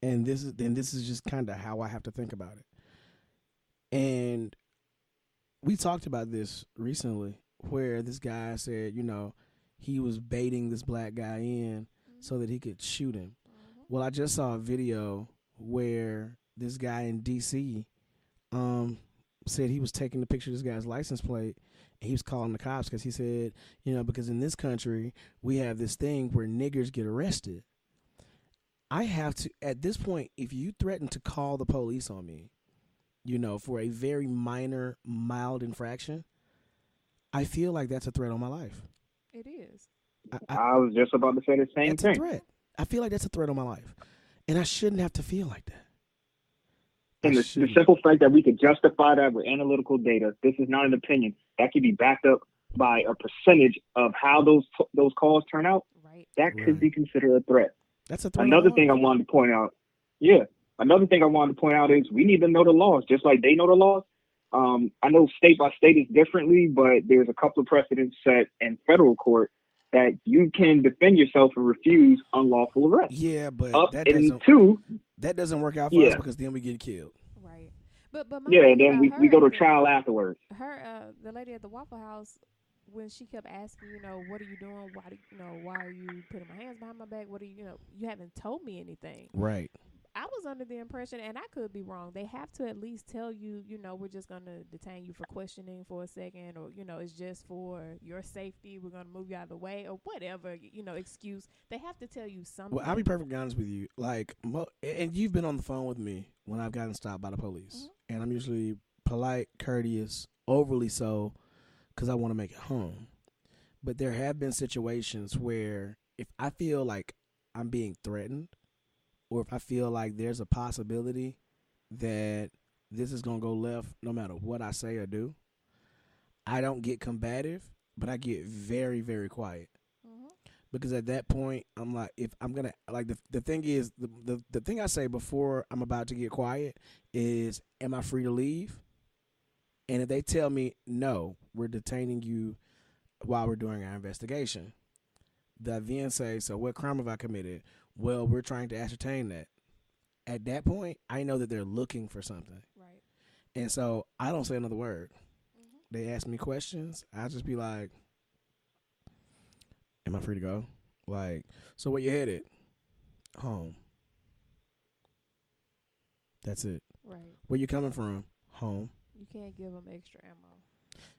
Speaker 1: and this is just kind of how I have to think about it. And we talked about this recently, where this guy said, he was baiting this black guy in so that he could shoot him. Well, I just saw a video where this guy in D.C. Said he was taking the picture of this guy's license plate, and he was calling the cops because he said, because in this country we have this thing where niggers get arrested. I have to, at this point, if you threaten to call the police on me, for a very minor, mild infraction, I feel like that's a threat on my life.
Speaker 2: It is.
Speaker 3: I was just about to say the same
Speaker 1: That's
Speaker 3: thing.
Speaker 1: a threat. I feel like that's a threat on my life, and I shouldn't have to feel like that.
Speaker 3: And the simple fact that we could justify that with analytical data, this is not an opinion, that could be backed up by a percentage of how those calls turn out.
Speaker 2: Right.
Speaker 3: That could be considered a threat.
Speaker 1: That's a threat.
Speaker 3: Another thing I wanted to point out. Yeah. Another thing I wanted to point out is we need to know the laws, just like they know the laws. I know state by state is differently, but there's a couple of precedents set in federal court that you can defend yourself and refuse unlawful arrest.
Speaker 1: Yeah, but that doesn't work out for us, because then we get killed.
Speaker 2: Right. But my
Speaker 3: then we go to trial afterwards.
Speaker 2: The lady at the Waffle House, when she kept asking, what are you doing? Why are you putting my hands behind my back? What are you haven't told me anything.
Speaker 1: Right.
Speaker 2: I was under the impression, and I could be wrong, they have to at least tell you, we're just going to detain you for questioning for a second, or, it's just for your safety. We're going to move you out of the way, or whatever, excuse. They have to tell you something.
Speaker 1: Well, I'll be perfectly honest with you. Like, and you've been on the phone with me when I've gotten stopped by the police. Mm-hmm. And I'm usually polite, courteous, overly so, because I want to make it home. But there have been situations where if I feel like I'm being threatened, or if I feel like there's a possibility that this is going to go left no matter what I say or do, I don't get combative, but I get very, very quiet. Mm-hmm. Because at that point, I'm like, if I'm going to, like, the thing is, the thing I say before I'm about to get quiet is, am I free to leave? And if they tell me, no, we're detaining you while we're doing our investigation, I then say, so what crime have I committed? Well, we're trying to ascertain that. At that point, I know that they're looking for something.
Speaker 2: Right.
Speaker 1: And so I don't say another word. Mm-hmm. They ask me questions. I just be like, am I free to go? Like, so where you headed? Home. That's it.
Speaker 2: Right.
Speaker 1: Where you coming from? Home.
Speaker 2: You can't give them extra ammo.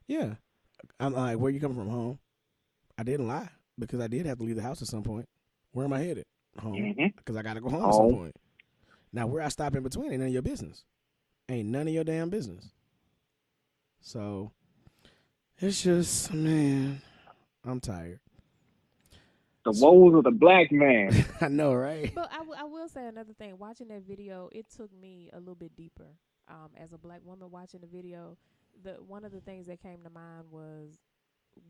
Speaker 1: Yeah. I'm like, where you coming from? Home. I didn't lie, because I did have to leave the house at some point. Where am I headed? Home. Because I got to go home at some point. Now, where I stop in between ain't none of your business. Ain't none of your damn business. So, it's just, man, I'm tired.
Speaker 3: The woes of the black man.
Speaker 1: I know, right?
Speaker 2: But I will say another thing. Watching that video, it took me a little bit deeper. As a black woman watching the video, one of the things that came to mind was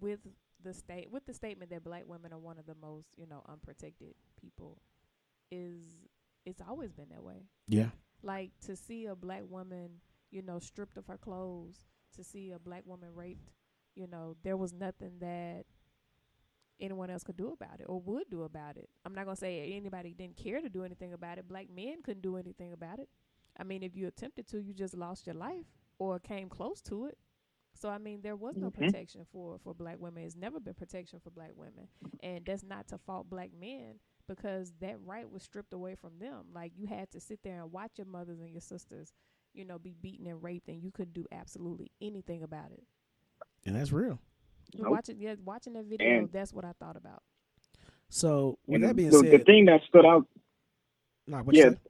Speaker 2: with the statement that black women are one of the most, unprotected people, it's always been that way.
Speaker 1: Yeah.
Speaker 2: Like, to see a black woman, stripped of her clothes, to see a black woman raped, there was nothing that anyone else could do about it or would do about it. I'm not going to say anybody didn't care to do anything about it. Black men couldn't do anything about it. I mean, if you attempted to, you just lost your life or came close to it. So, I mean, there was no protection for black women. It's never been protection for black women. And that's not to fault black men, because that right was stripped away from them. Like, you had to sit there and watch your mothers and your sisters, be beaten and raped, and you couldn't do absolutely anything about it.
Speaker 1: And that's real.
Speaker 2: Nope. Watching that video, that's what I thought about.
Speaker 1: So, with that being said,
Speaker 3: the thing that stood out,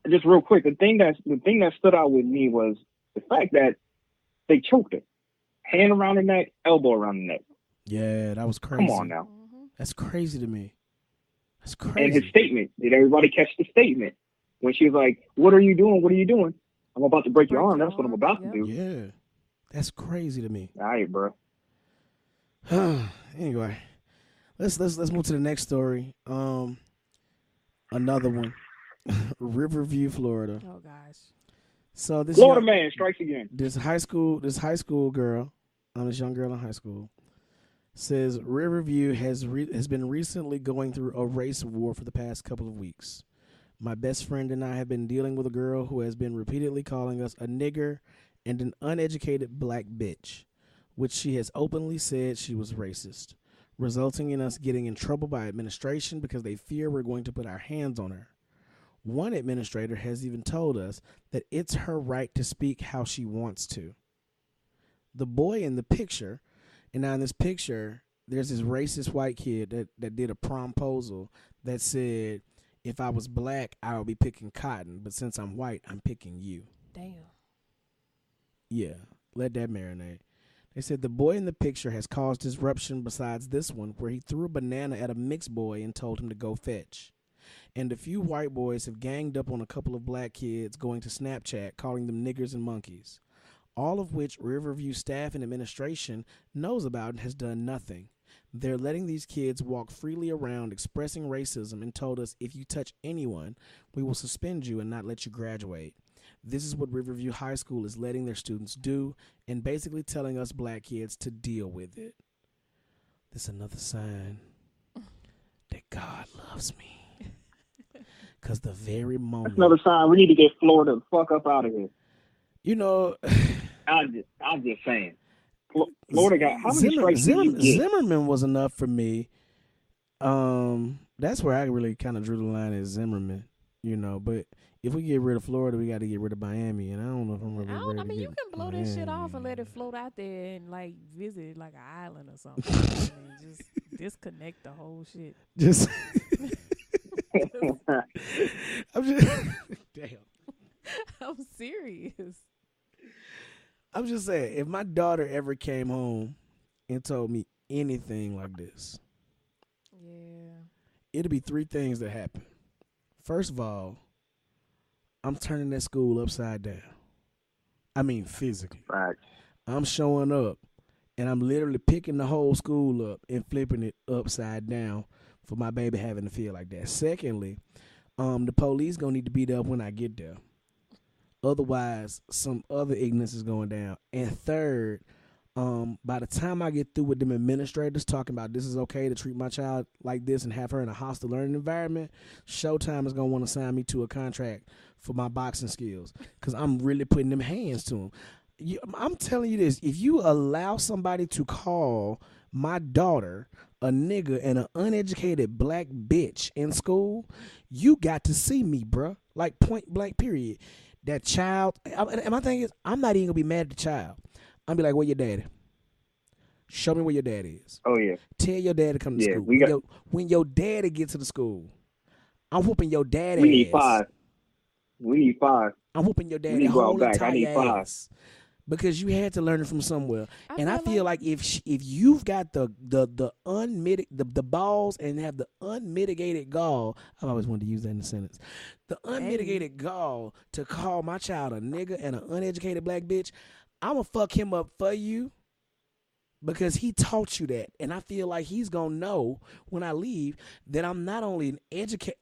Speaker 3: just real quick, the thing that stood out with me was The fact that they choked her, hand around the neck, elbow around the neck.
Speaker 1: Yeah, that was crazy.
Speaker 3: Come on now.
Speaker 1: That's crazy to me. That's
Speaker 3: And
Speaker 1: crazy.
Speaker 3: his statement, did everybody catch the statement? When she was like, what are you doing? What are you doing? I'm about to break your arm. That's what I'm about to do.
Speaker 1: Yeah. That's crazy to me.
Speaker 3: All right, bro.
Speaker 1: Anyway, let's move to the next story. Another one. Riverview, Florida.
Speaker 2: Oh gosh.
Speaker 1: So this
Speaker 3: Florida man strikes again.
Speaker 1: This high school girl, this young girl in high school, says Riverview has been recently going through a race war for the past couple of weeks. My best friend and I have been dealing with a girl who has been repeatedly calling us a nigger and an uneducated black bitch, which she has openly said she was racist, resulting in us getting in trouble by administration because they fear we're going to put our hands on her. One administrator has even told us that it's her right to speak how she wants to. The boy in the picture, and now in this picture, there's this racist white kid that did a promposal that said, if I was black, I would be picking cotton, but since I'm white, I'm picking you.
Speaker 2: Damn.
Speaker 1: Yeah, let that marinate. They said the boy in the picture has caused disruption besides this one, where he threw a banana at a mixed boy and told him to go fetch. And a few white boys have ganged up on a couple of black kids going to Snapchat, calling them niggers and monkeys. All of which Riverview staff and administration knows about and has done nothing. They're letting these kids walk freely around expressing racism and told us if you touch anyone, we will suspend you and not let you graduate. This is what Riverview High School is letting their students do and basically telling us black kids to deal with it. This is another sign that God loves me. Because the very moment...
Speaker 3: That's another sign we need to get Florida the fuck up out of here.
Speaker 1: You know...
Speaker 3: I'm just saying. Florida got how many strikes did you get?
Speaker 1: Zimmerman was enough for me. That's where I really kind of drew the line at Zimmerman, you know. But if we get rid of Florida, we got to get rid of Miami, and I don't know if I'm really ready.
Speaker 2: I mean, you can blow
Speaker 1: Miami.
Speaker 2: this shit off and let it float out there and like visit like an island or something. I mean, just disconnect the whole shit.
Speaker 1: Just, I'm just, damn.
Speaker 2: I'm serious.
Speaker 1: I'm just saying, if my daughter ever came home and told me anything like this, it'd be three things that happen. First of all, I'm turning that school upside down. I mean, physically.
Speaker 3: Right.
Speaker 1: I'm showing up, and I'm literally picking the whole school up and flipping it upside down for my baby having to feel like that. Secondly, the police gonna need to be there when I get there. Otherwise, some other ignorance is going down. And third, by the time I get through with them administrators talking about this is okay to treat my child like this and have her in a hostile learning environment, Showtime is going to want to sign me to a contract for my boxing skills because I'm really putting them hands to them. I'm telling you this, if you allow somebody to call my daughter a nigga and an uneducated black bitch in school, you got to see me, bruh. Like point blank, period. That child, and my thing is, I'm not even gonna be mad at the child. I'm be like, where your daddy? Show me where your daddy is.
Speaker 3: Oh yeah.
Speaker 1: Tell your dad to come to school. When your daddy gets to the school, I'm whooping your daddy.
Speaker 3: We need five.
Speaker 1: I'm whooping your daddy whole entire ass. Because you had to learn it from somewhere. I feel like if you've got the balls and have the unmitigated gall, I've always wanted to use that in a sentence. The unmitigated gall to call my child a nigga and an uneducated black bitch, I'm going to fuck him up for you because he taught you that. And I feel like he's going to know when I leave that I'm not only an educated,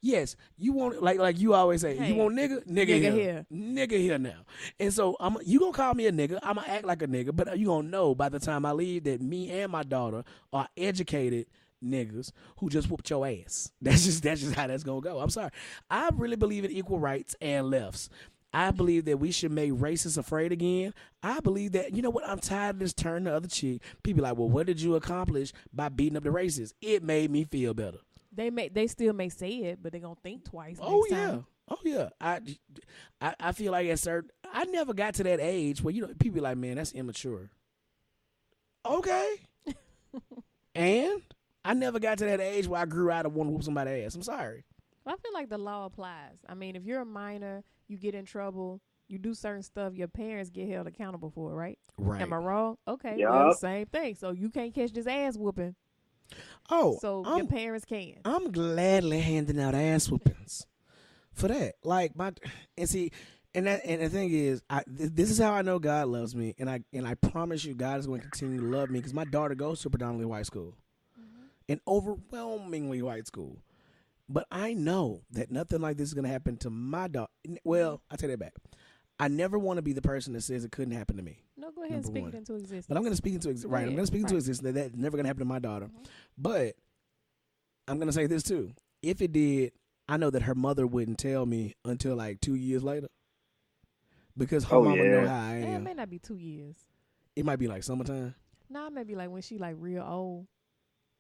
Speaker 1: yes, you want, like you always say, you want nigga? Nigga here. Nigga here now. And so you going to call me a nigga. I'm going to act like a nigga, but you going to know by the time I leave that me and my daughter are educated niggas who just whooped your ass. That's just how that's going to go. I'm sorry. I really believe in equal rights and lefts. I believe that we should make racists afraid again. I believe that, you know what, I'm tired of this turn the other cheek. People are like, well, what did you accomplish by beating up the racists? It made me feel better.
Speaker 2: They still may say it, but they're going to think twice
Speaker 1: Oh,
Speaker 2: next time.
Speaker 1: Oh, yeah. I feel like I never got to that age where, you know, people be like, man, that's immature. Okay. And I never got to that age where I grew out of wanting to whoop somebody's ass. I'm sorry.
Speaker 2: I feel like the law applies. I mean, if you're a minor, you get in trouble, you do certain stuff your parents get held accountable for, right?
Speaker 1: Right.
Speaker 2: Am I wrong? Okay,
Speaker 3: Yup.
Speaker 2: well, same thing. So you can't catch this ass whooping.
Speaker 1: Oh,
Speaker 2: So your parents can.
Speaker 1: I'm gladly handing out ass whoopings for that. Like and the thing is, this is how I know God loves me, and I promise you, God is going to continue to love me because my daughter goes to a predominantly white school, an overwhelmingly white school. But I know that nothing like this is going to happen to my daughter. Well, I take that back. I never want to be the person that says it couldn't happen to me.
Speaker 2: No, go ahead and speak it into existence.
Speaker 1: But I'm going to speak into existence. Right, I'm going to speak into existence that that's never going to happen to my daughter. But I'm going to say this too. If it did, I know that her mother wouldn't tell me until like 2 years later. Because her mama know how I am.
Speaker 2: It may not be 2 years.
Speaker 1: It might be like summertime.
Speaker 2: No, it may be like when she like real old.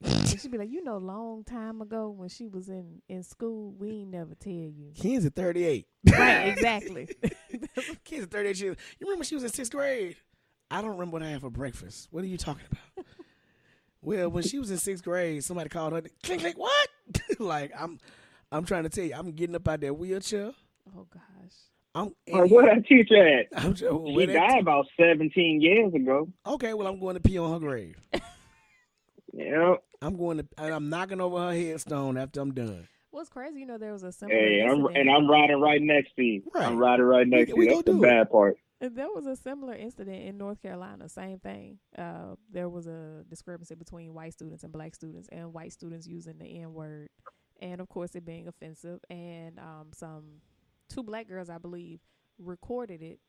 Speaker 2: And she'd be like, long time ago when she was in school, we ain't never tell you.
Speaker 1: Kids at 38.
Speaker 2: Right, exactly.
Speaker 1: Kids at 38. You remember she was in 6th grade? I don't remember what I had for breakfast. What are you talking about? Well, when she was in 6th grade, somebody called her. Clink, clink, what? Like, I'm trying to tell you, I'm getting up out that wheelchair.
Speaker 2: Oh, gosh.
Speaker 3: Where that teacher at?
Speaker 1: She
Speaker 3: died about 17 years ago.
Speaker 1: Okay, well, I'm going to pee on her grave.
Speaker 3: Yeah.
Speaker 1: I'm knocking over her headstone after I'm done.
Speaker 2: What's crazy, there was a similar
Speaker 3: incident. I'm riding right next to you.
Speaker 1: Right.
Speaker 3: I'm riding right next to you. That's the bad part.
Speaker 2: There was a similar incident in North Carolina. Same thing. There was a discrepancy between white students and black students, and white students using the N-word, and of course it being offensive. And two black girls, I believe, recorded it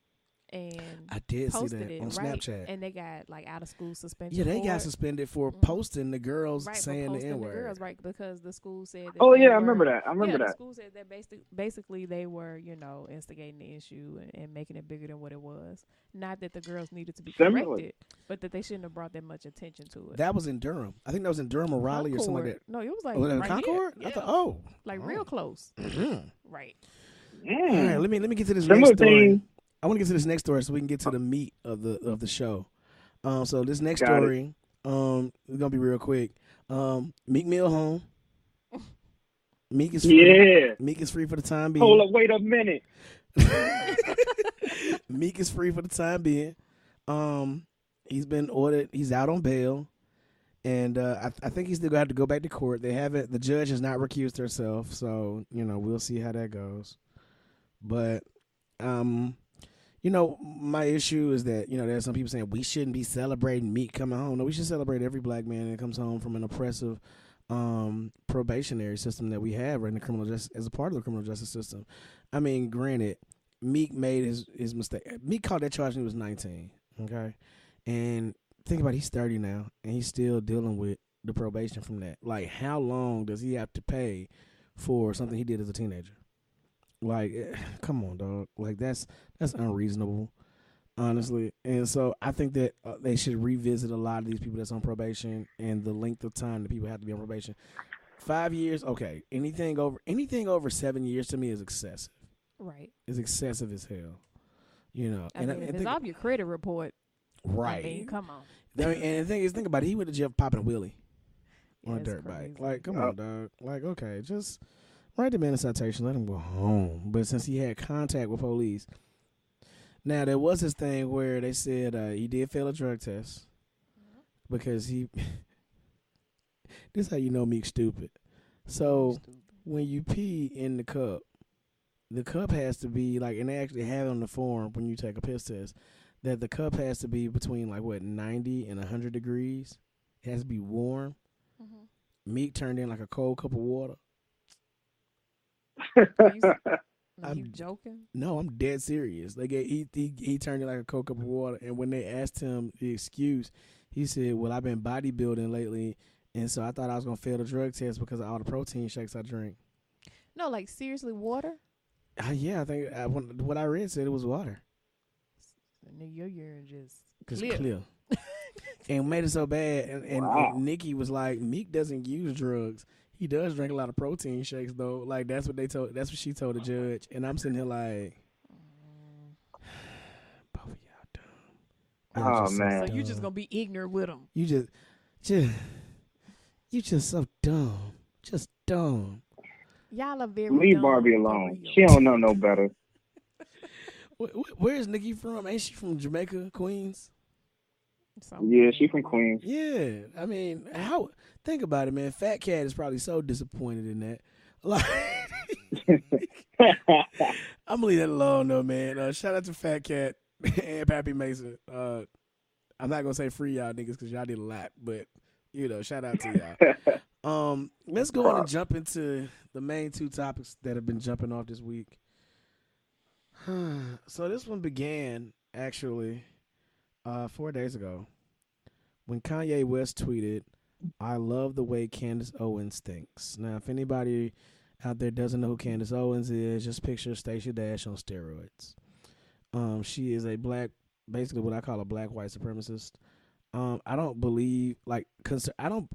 Speaker 2: and
Speaker 1: I did see
Speaker 2: posted
Speaker 1: that
Speaker 2: it
Speaker 1: on Snapchat.
Speaker 2: And they got like out of school suspension.
Speaker 1: Yeah, they got suspended for posting the girls saying the N-word.
Speaker 2: The girls, right? Because the school said that
Speaker 3: I remember that.
Speaker 2: The school said that basically they were, instigating the issue and making it bigger than what it was. Not that the girls needed to be corrected, but that they shouldn't have brought that much attention to it.
Speaker 1: That was in Durham. I think that was in Durham or Raleigh or something like that.
Speaker 2: No, it was like
Speaker 1: right Concord?
Speaker 2: Here.
Speaker 1: I thought,
Speaker 2: real close. Right.
Speaker 1: All right, let me get to this next story. I want to get to this next story so we can get to the meat of the show. So this next story, it's gonna be real quick. Meek Mill home. Meek is free.
Speaker 3: Yeah.
Speaker 1: Meek is free for the time being.
Speaker 3: Hold up, wait a minute.
Speaker 1: Meek is free for the time being. He's been ordered. He's out on bail, and I think he's still gonna have to go back to court. They haven't. The judge has not recused herself, so we'll see how that goes. But my issue is that, there's some people saying we shouldn't be celebrating Meek coming home. No, we should celebrate every black man that comes home from an oppressive probationary system that we have in the criminal justice, as a part of the criminal justice system. I mean, granted, Meek made his mistake. Meek caught that charge when he was 19, okay? And think about it, he's 30 now, and he's still dealing with the probation from that. Like, how long does he have to pay for something he did as a teenager? Like, come on, dog. Like, that's unreasonable, honestly. And so I think that they should revisit a lot of these people that's on probation and the length of time that people have to be on probation. 5 years, okay. Anything over 7 years to me is excessive.
Speaker 2: Right.
Speaker 1: It's excessive as hell.
Speaker 2: And it's off your credit report.
Speaker 1: Right.
Speaker 2: I mean, come on.
Speaker 1: And the thing is, think about it. He went to jail popping a wheelie on a dirt
Speaker 2: crazy.
Speaker 1: bike. Like, come on, dog. Like, okay, just write the man a citation, let him go home. But since he had contact with police, now there was this thing where they said he did fail a drug test because he. This is how you know Meek's stupid. So when you pee in the cup has to be like, and they actually have it on the form when you take a piss test, that the cup has to be between 90 and 100 degrees. It has to be warm. Mm-hmm. Meek turned in like a cold cup of water.
Speaker 2: Are you joking?
Speaker 1: No, I'm dead serious. Like he turned in like a cold cup of water, and when they asked him the excuse, he said, "Well, I've been bodybuilding lately, and so I thought I was gonna fail the drug test because of all the protein shakes I drink."
Speaker 2: No, like seriously, water?
Speaker 1: Yeah, I think what I read said it was water.
Speaker 2: Nigga, your urine just
Speaker 1: clear. And made it so bad, and Nikki was like, Meek doesn't use drugs. He does drink a lot of protein shakes though. Like that's what she told the judge. And I'm sitting here like, both of y'all dumb.
Speaker 3: Oh man!
Speaker 2: So you just gonna be ignorant with them?
Speaker 1: You just so dumb, just dumb.
Speaker 2: Y'all are very
Speaker 3: leave
Speaker 2: dumb.
Speaker 3: Barbie alone. She don't know no better.
Speaker 1: Where is Nicki from? Ain't she from Jamaica, Queens?
Speaker 3: Yeah, she from Queens.
Speaker 1: Yeah, I mean, think about it, man. Fat Cat is probably so disappointed in that. Like, I'm gonna leave that alone, though, man. Shout out to Fat Cat and Pappy Mason. I'm not gonna say free y'all niggas because y'all did a lot, but shout out to y'all. Let's go on and jump into the main two topics that have been jumping off this week. So this one began actually 4 days ago when Kanye West tweeted, "I love the way Candace Owens thinks." Now, if anybody out there doesn't know who Candace Owens is, just picture Stacey Dash on steroids. She is a basically what I call a black white supremacist. I don't believe I'm not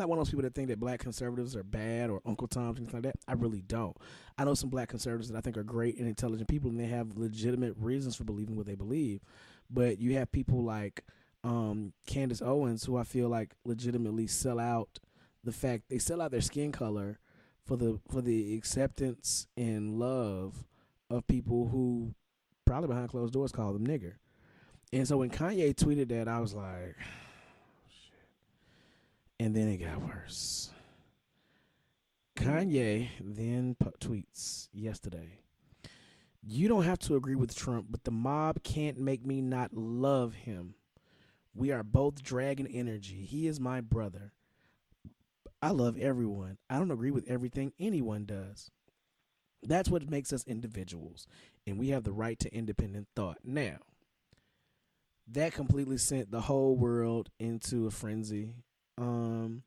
Speaker 1: one of those people that think that black conservatives are bad or Uncle Toms and things like that. I really don't. I know some black conservatives that I think are great and intelligent people, and they have legitimate reasons for believing what they believe. But you have people like Candace Owens, who I feel like legitimately sell out their skin color for the acceptance and love of people who probably behind closed doors call them nigger. And so when Kanye tweeted that, I was like, shit. And then it got worse. Kanye then tweets yesterday, "You don't have to agree with Trump, but the mob can't make me not love him. We are both dragon energy. He is my brother. I love everyone. I don't agree with everything anyone does. That's what makes us individuals, and we have the right to independent thought." Now, that completely sent the whole world into a frenzy. And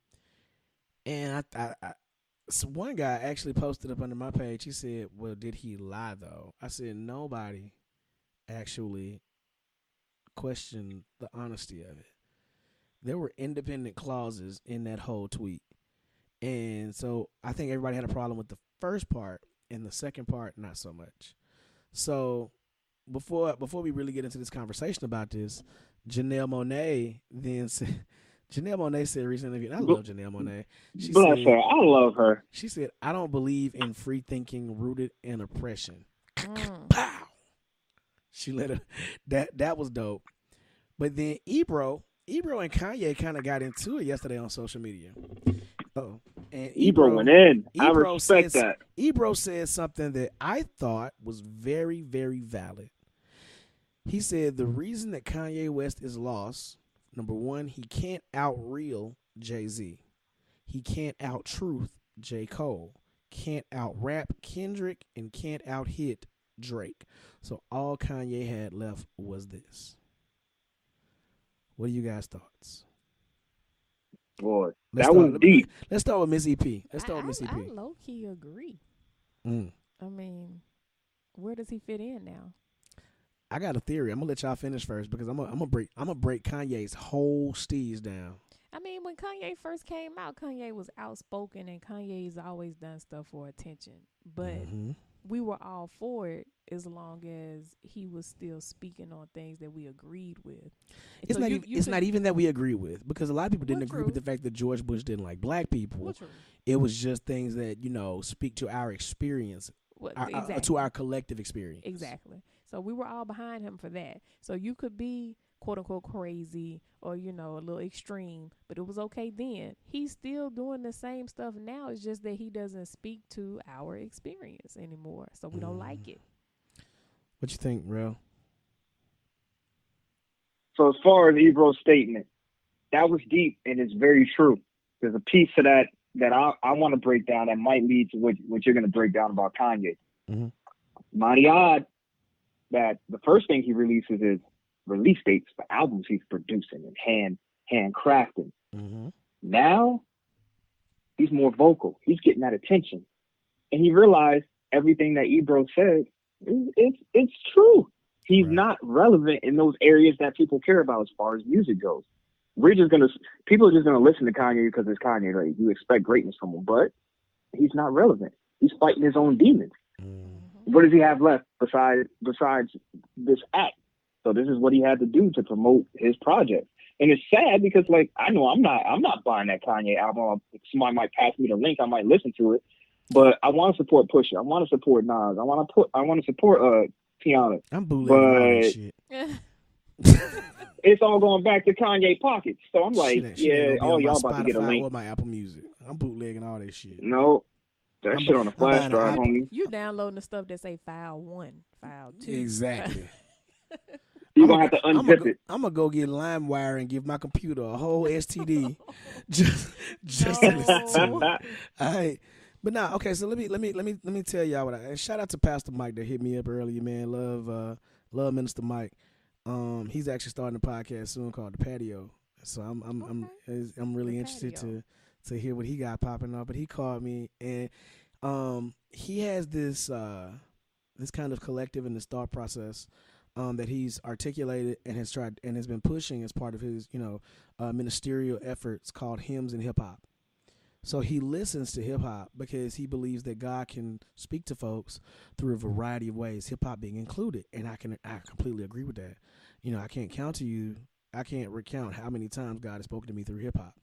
Speaker 1: so one guy actually posted up under my page. He said, "Well, did he lie though?" I said, nobody actually questioned the honesty of it. There were independent clauses in that whole tweet. And so I think everybody had a problem with the first part, and the second part, not so much. So before we really get into this conversation about this, Janelle Monáe said recently, and I love Janelle Monáe.
Speaker 3: Bless her. I love her.
Speaker 1: She said, "I don't believe in free thinking rooted in oppression." Pow! She let her. That was dope. But then Ebro and Kanye kind of got into it yesterday on social media. And
Speaker 3: Ebro went in. I respect that.
Speaker 1: Ebro said something that I thought was very, very valid. He said the reason that Kanye West is lost, number one, he can't out-Rrell Jay-Z. He can't out-Truth J. Cole. Can't out-rap Kendrick, and can't out-hit Drake. So all Kanye had left was this. What are you guys' thoughts?
Speaker 3: Boy, that was deep.
Speaker 1: Let's start with Miss EP.
Speaker 2: I low-key agree. I mean, where does he fit in now?
Speaker 1: I got a theory. I'm gonna let y'all finish first because I'm gonna break Kanye's whole steez down.
Speaker 2: I mean, when Kanye first came out, Kanye was outspoken, and Kanye's always done stuff for attention. But we were all for it as long as he was still speaking on things that we agreed with.
Speaker 1: It's not even that we agree with, because a lot of people didn't agree with the fact that George Bush didn't like black people. It was just things that speak to our experience, to our collective experience.
Speaker 2: Exactly. So we were all behind him for that. So you could be quote unquote crazy or, a little extreme, but it was okay then. He's still doing the same stuff now. It's just that he doesn't speak to our experience anymore. So we don't like it.
Speaker 1: What you think, Rrell?
Speaker 3: So as far as Ebro's statement, that was deep and it's very true. There's a piece of that I want to break down that might lead to what you're going to break down about Kanye. Mighty odd that the first thing he releases is release dates for albums he's producing and handcrafting. Now he's more vocal. He's getting that attention, and he realized everything that Ebro said. It's true. He's not relevant in those areas that people care about as far as music goes. People are just gonna listen to Kanye because it's Kanye. Like, you expect greatness from him, but he's not relevant. He's fighting his own demons. What does he have left besides this act? So this is what he had to do to promote his project. And it's sad because, I know I'm not buying that Kanye album. Somebody might pass me the link. I might listen to it, but I want to support Pusha. I want to support Nas. I want to support Tiana.
Speaker 1: I'm bootlegging all this shit.
Speaker 3: It's all going back to Kanye pockets. So I'm like,
Speaker 1: Shit ain't
Speaker 3: all
Speaker 1: gonna be
Speaker 3: y'all
Speaker 1: on my
Speaker 3: about to get a
Speaker 1: Spotify
Speaker 3: link.
Speaker 1: or my Apple Music. I'm bootlegging all this shit.
Speaker 3: No, that shit on a flash drive, homie.
Speaker 2: You downloading the stuff that say file 1, file 2.
Speaker 1: Exactly.
Speaker 3: You're going to have to unzip it.
Speaker 1: I'm going to go get LimeWire and give my computer a whole STD just to listen to it. All right. But now, okay, so let me tell y'all what and shout out to Pastor Mike that hit me up earlier, man. Love Minister Mike. He's actually starting a podcast soon called The Patio. So I'm really interested to hear what he got popping up. But he called me and he has this kind of collective and this thought process that he's articulated and has tried and has been pushing as part of his ministerial efforts called Hymns and Hip Hop. So he listens to hip hop because he believes that God can speak to folks through a variety of ways, hip hop being included, and I completely agree with that. I can't recount how many times God has spoken to me through hip hop,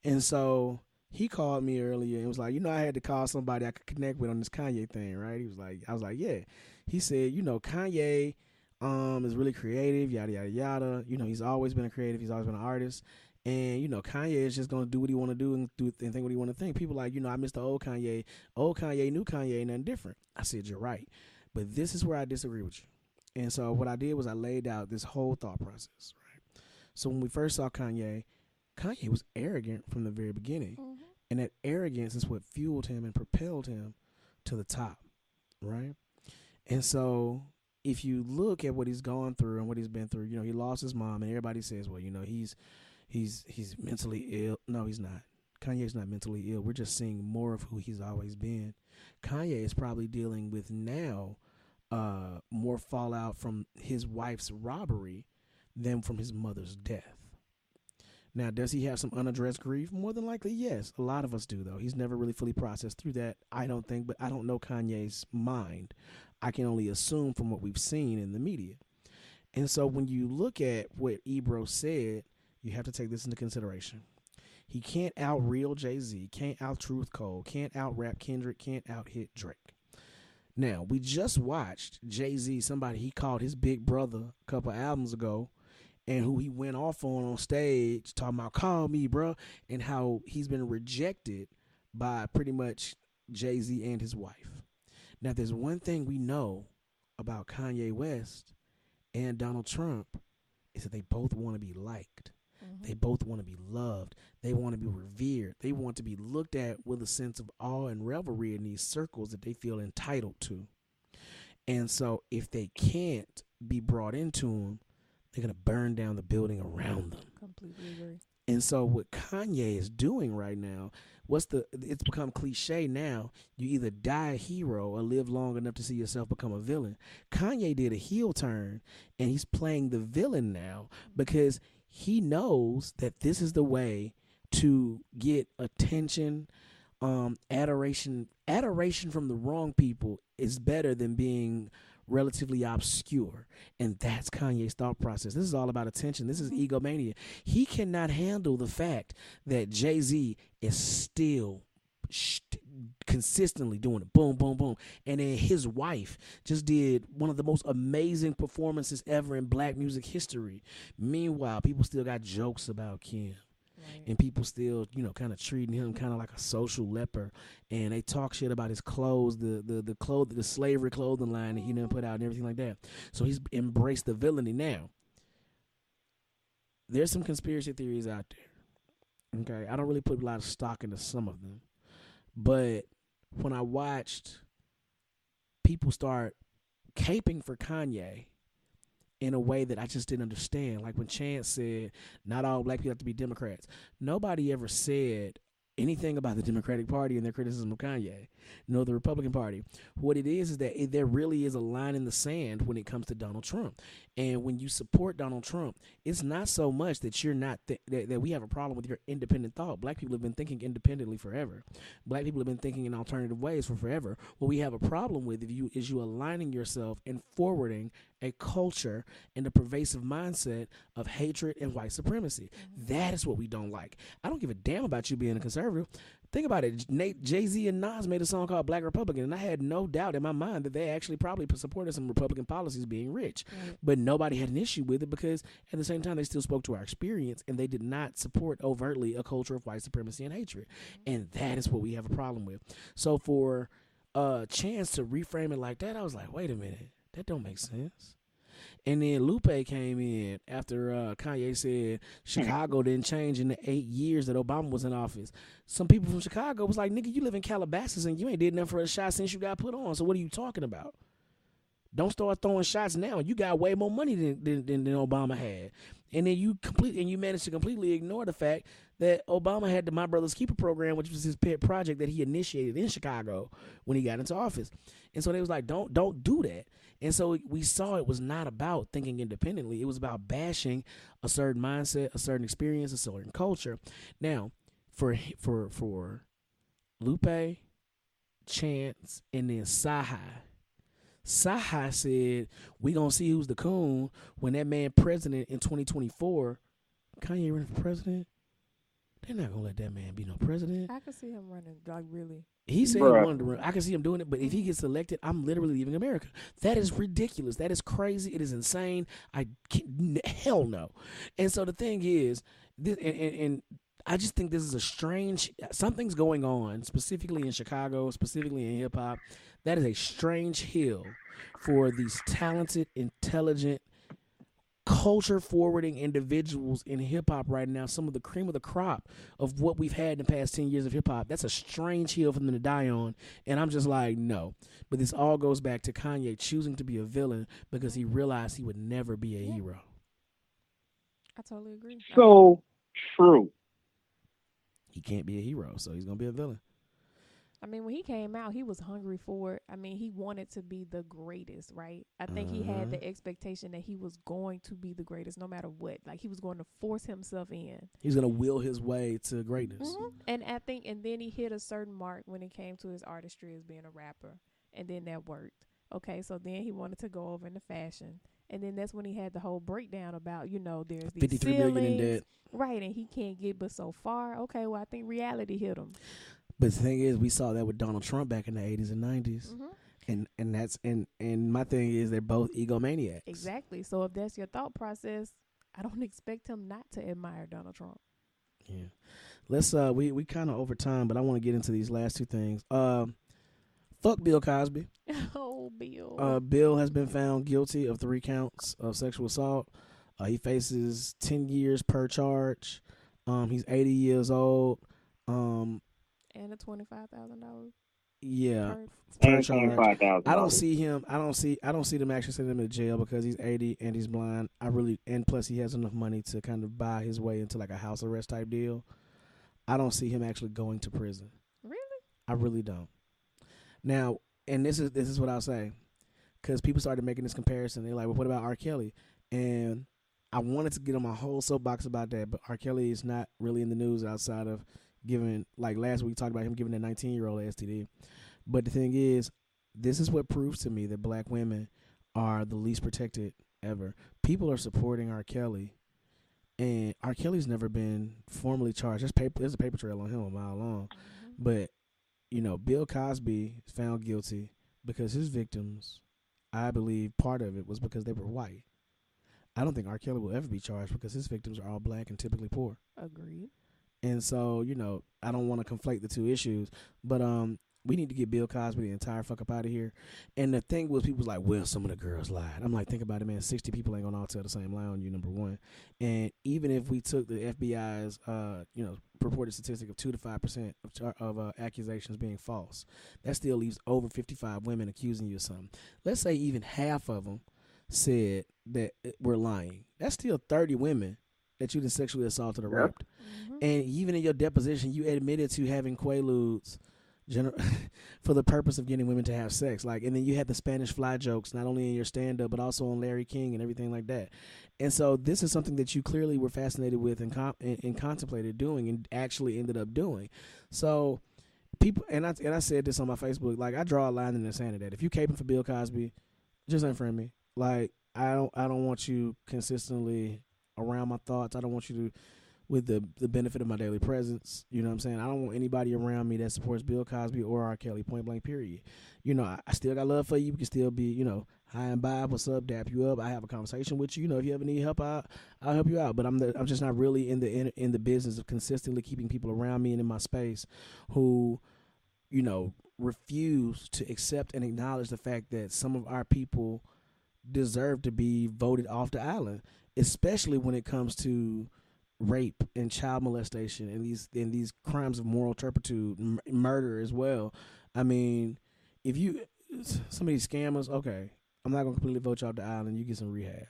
Speaker 1: and so he called me earlier and was like, I had to call somebody I could connect with on this Kanye thing, right? I was like, yeah. He said, Kanye is really creative, yada yada yada. He's always been a creative, he's always been an artist. And, Kanye is just going to do what he want to do and think what he want to think. People like, I miss the old Kanye. Old Kanye, new Kanye, ain't nothing different. I said, you're right. But this is where I disagree with you. And so what I did was I laid out this whole thought process, right? So when we first saw Kanye was arrogant from the very beginning. Mm-hmm. And that arrogance is what fueled him and propelled him to the top, right? And so if you look at what he's gone through and what he's been through, he lost his mom, and everybody says, well, he's mentally ill. No, he's not. Kanye's not mentally ill. We're just seeing more of who he's always been. Kanye is probably dealing with now more fallout from his wife's robbery than from his mother's death. Now, does he have some unaddressed grief? More than likely, yes. A lot of us do, though. He's never really fully processed through that, I don't think, but I don't know Kanye's mind. I can only assume from what we've seen in the media. And so when you look at what Ebro said, you have to take this into consideration. He can't out-reel Jay-Z, can't out-truth Cole, can't out-rap Kendrick, can't out-hit Drake. Now, we just watched Jay-Z, somebody he called his big brother a couple albums ago, and who he went off on stage talking about, call me, bro, and how he's been rejected by pretty much Jay-Z and his wife. Now, there's one thing we know about Kanye West and Donald Trump is that they both want to be liked. Mm-hmm. They both want to be loved. They want to be revered. They want to be looked at with a sense of awe and revelry in these circles that they feel entitled to. And so if they can't be brought into them, they're going to burn down the building around them.
Speaker 2: Completely agree.
Speaker 1: And so what Kanye is doing right now, it's become cliche now. You either die a hero or live long enough to see yourself become a villain. Kanye did a heel turn, and he's playing the villain now because he knows that this is the way to get attention, adoration. Adoration from the wrong people is better than being relatively obscure, and that's Kanye's thought process. This is all about attention. This is egomania. He cannot handle the fact that Jay-Z is still consistently doing it, boom, boom, boom, and then his wife just did one of the most amazing performances ever in Black music history. Meanwhile, people still got jokes about Kim. Right. And people still, kind of treating him kind of like a social leper, and they talk shit about his clothes, the slavery clothing line that he done put out and everything like that. So he's embraced the villainy now. There's some conspiracy theories out there. Okay, I don't really put a lot of stock into some of them, but when I watched people start caping for Kanye in a way that I just didn't understand. Like when Chance said, not all Black people have to be Democrats. Nobody ever said anything about the Democratic Party and their criticism of Kanye, nor the Republican Party. What it is that there really is a line in the sand when it comes to Donald Trump. And when you support Donald Trump, it's not so much that you're not that we have a problem with your independent thought. Black people have been thinking independently forever. Black people have been thinking in alternative ways for forever. What we have a problem with is you aligning yourself and forwarding a culture and a pervasive mindset of hatred and white supremacy. That is what we don't like. I don't give a damn about you being a conservative. Think about it. Jay-Z and Nas made a song called Black Republican, and I had no doubt in my mind that they actually probably supported some Republican policies being rich.
Speaker 2: Right.
Speaker 1: But nobody had an issue with it because at the same time they still spoke to our experience, and they did not support overtly a culture of white supremacy and hatred. And that is what we have a problem with. So for Chance to reframe it like that, I was like, wait a minute, that don't make sense. And then Lupe came in after Kanye said Chicago didn't change in the 8 years that Obama was in office. Some people from Chicago was like, nigga, you live in Calabasas and you ain't did nothing for a shot since you got put on. So what are you talking about? Don't start throwing shots now. You got way more money than Obama had. And then you managed to completely ignore the fact that Obama had the My Brother's Keeper program, which was his pet project that he initiated in Chicago when he got into office. And so they was like, don't do that. And so we saw it was not about thinking independently. It was about bashing a certain mindset, a certain experience, a certain culture. Now, for Lupe, Chance, and then Saha said, we gonna see who's the coon when that man president in 2024. Kanye running for president? They're not gonna let that man be no president.
Speaker 2: I could see him running, like, really.
Speaker 1: He said he wanted to run. I can see him doing it, but if he gets elected, I'm literally leaving America. That is ridiculous. That is crazy. It is insane. Hell no. And so the thing is, and I just think this is a strange, something's going on, specifically in Chicago, specifically in hip hop. That is a strange hill for these talented, intelligent, culture-forwarding individuals in hip-hop right now, some of the cream of the crop of what we've had in the past 10 years of hip-hop. That's a strange hill for them to die on, and I'm just like, no. But this all goes back to Kanye choosing to be a villain because he realized he would never be a hero.
Speaker 2: I totally agree.
Speaker 3: So true.
Speaker 1: He can't be a hero, so he's going to be a villain.
Speaker 2: I mean, when he came out, he was hungry for it. I mean, he wanted to be the greatest, right? I think he had the expectation that he was going to be the greatest no matter what. Like, he was going to force himself in.
Speaker 1: He's going to will his way to greatness.
Speaker 2: Mm-hmm. And then he hit a certain mark when it came to his artistry as being a rapper. And then that worked. Okay, so then he wanted to go over into fashion. And then that's when he had the whole breakdown about, there's these
Speaker 1: 53
Speaker 2: ceilings.
Speaker 1: million in debt.
Speaker 2: Right, and he can't get but so far. Okay, well, I think reality hit him.
Speaker 1: But the thing is, we saw that with Donald Trump back in the 80s and 90s.
Speaker 2: Mm-hmm.
Speaker 1: And that's and my thing is they're both egomaniacs.
Speaker 2: Exactly. So if that's your thought process, I don't expect him not to admire Donald Trump.
Speaker 1: Yeah. Let's we kind of over time, but I want to get into these last two things. Fuck Bill Cosby.
Speaker 2: Oh, Bill.
Speaker 1: Bill has been found guilty of 3 counts of sexual assault. He faces 10 years per charge. He's 80 years old.
Speaker 2: And a $25,000.
Speaker 1: Yeah.
Speaker 3: And $25,000.
Speaker 1: I don't see him. I don't see them actually sending him to jail because he's 80 and he's blind. And plus he has enough money to kind of buy his way into like a house arrest type deal. I don't see him actually going to prison.
Speaker 2: Really?
Speaker 1: I really don't. Now, and this is what I'll say, because people started making this comparison. They're like, well, what about R. Kelly? And I wanted to get on my whole soapbox about that, but R. Kelly is not really in the news outside of giving, like last week we talked about him giving a 19-year-old STD. But the thing is, this is what proves to me that black women are the least protected ever. People are supporting R. Kelly, and R. Kelly's never been formally charged. There's a paper trail on him a mile long.
Speaker 2: Mm-hmm.
Speaker 1: But, Bill Cosby is found guilty because his victims, I believe part of it was because they were white. I don't think R. Kelly will ever be charged because his victims are all black and typically poor.
Speaker 2: Agreed.
Speaker 1: And so, I don't want to conflate the two issues, but we need to get Bill Cosby the entire fuck up out of here. And the thing was, people was like, well, some of the girls lied. I'm like, think about it, man. 60 people ain't gonna all tell the same lie on you, number one. And even if we took the FBI's, purported statistic of 2 to 5% of accusations being false, that still leaves over 55 women accusing you of something. Let's say even half of them said that we're lying. That's still 30 women that you done sexually assaulted or raped.
Speaker 2: Mm-hmm.
Speaker 1: And even in your deposition, you admitted to having quaaludes for the purpose of getting women to have sex. And then you had the Spanish fly jokes, not only in your stand-up, but also on Larry King and everything like that. And so this is something that you clearly were fascinated with and contemplated doing and actually ended up doing. So people, and I said this on my Facebook, I draw a line in the sand of that. If you caping for Bill Cosby, just unfriend me. I don't want you consistently around my thoughts. I don't want you to with the benefit of my daily presence. You know what I'm saying? I don't want anybody around me that supports Bill Cosby or R. Kelly, point blank, period. You know, I still got love for you. We can still be, you know, hi and bye, what's up, dap you up. I have a conversation with you. You know, if you ever need help, I'll help you out. But I'm just not really in the business of consistently keeping people around me and in my space who, you know, refuse to accept and acknowledge the fact that some of our people deserve to be voted off the island, especially when it comes to rape and child molestation and these crimes of moral turpitude, murder as well. I mean, if you some of these scammers, okay, I'm not gonna completely vote you off the island. You get some rehab.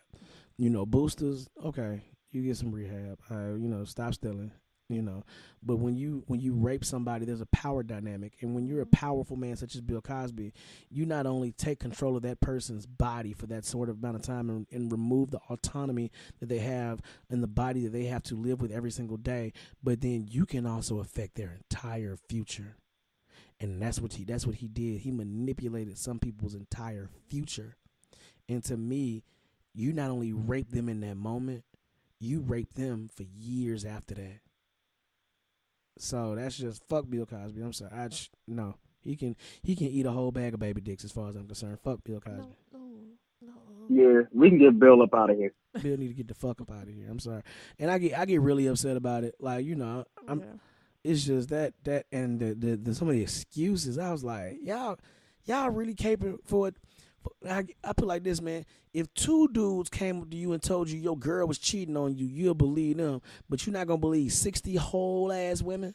Speaker 1: You know, boosters, okay, you get some rehab. You know, stop stealing. You know, but when you rape somebody, there's a power dynamic, and when you're a powerful man such as Bill Cosby, you not only take control of that person's body for that sort of amount of time and remove the autonomy that they have in the body that they have to live with every single day, but then you can also affect their entire future, and that's what he did. He manipulated some people's entire future, and to me, you not only rape them in that moment, you rape them for years after that. So that's just fuck Bill Cosby. I'm sorry. No. He can eat a whole bag of baby dicks as far as I'm concerned. Fuck Bill Cosby.
Speaker 2: No.
Speaker 3: Yeah, we can get Bill up out of here.
Speaker 1: Bill need to get the fuck up out of here. I'm sorry. And I get really upset about it. Like, you know, it's just that and the some of the excuses. I was like, y'all really caping for it. I put it like this, man. If two dudes came up to you and told you your girl was cheating on you, you'll believe them, but you're not gonna believe 60 whole ass women.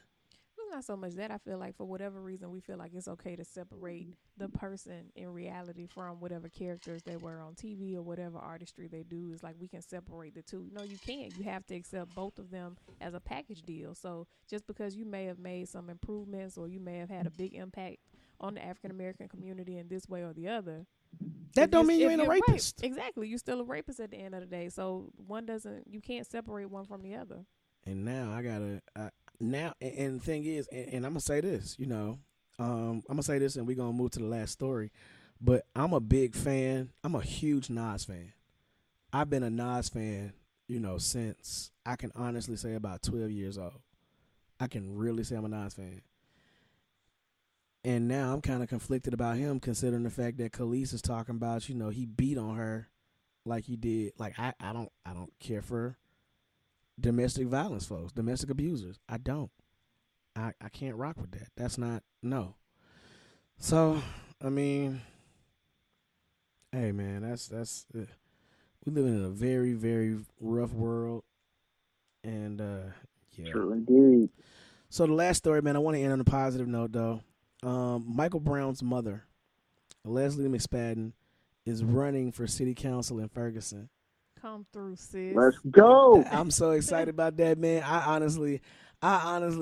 Speaker 2: It's not so much that. I feel like for whatever reason we feel like it's okay to separate the person in reality from whatever characters they were on TV or whatever artistry they do. It's like we can separate the two. No, you can't. You have to accept both of them as a package deal. So just because you may have made some improvements or you may have had a big impact on the African American community in this way or the other,
Speaker 1: that don't mean you ain't a rapist.
Speaker 2: Exactly. You're still a rapist at the end of the day. So you can't separate one from the other.
Speaker 1: And now and the thing is, and I'm going to say this, you know, I'm going to say this and we're going to move to the last story, but I'm a big fan. I'm a huge Nas fan. I've been a Nas fan, you know, since I can honestly say about 12 years old. I can really say I'm a Nas fan. And now I'm kind of conflicted about him, considering the fact that Khalees is talking about, you know, he beat on her like he did. Like I don't care for domestic violence, folks, domestic abusers. I don't. I can't rock with that. That's not no. So I mean, hey man, that's we live in a very very rough world, and yeah.
Speaker 3: True indeed.
Speaker 1: So the last story, man, I want to end on a positive note though. Michael Brown's mother, Leslie McSpadden, is running for city council in Ferguson.
Speaker 2: Come through, sis.
Speaker 3: Let's go.
Speaker 1: I'm so excited about that, man. I honestly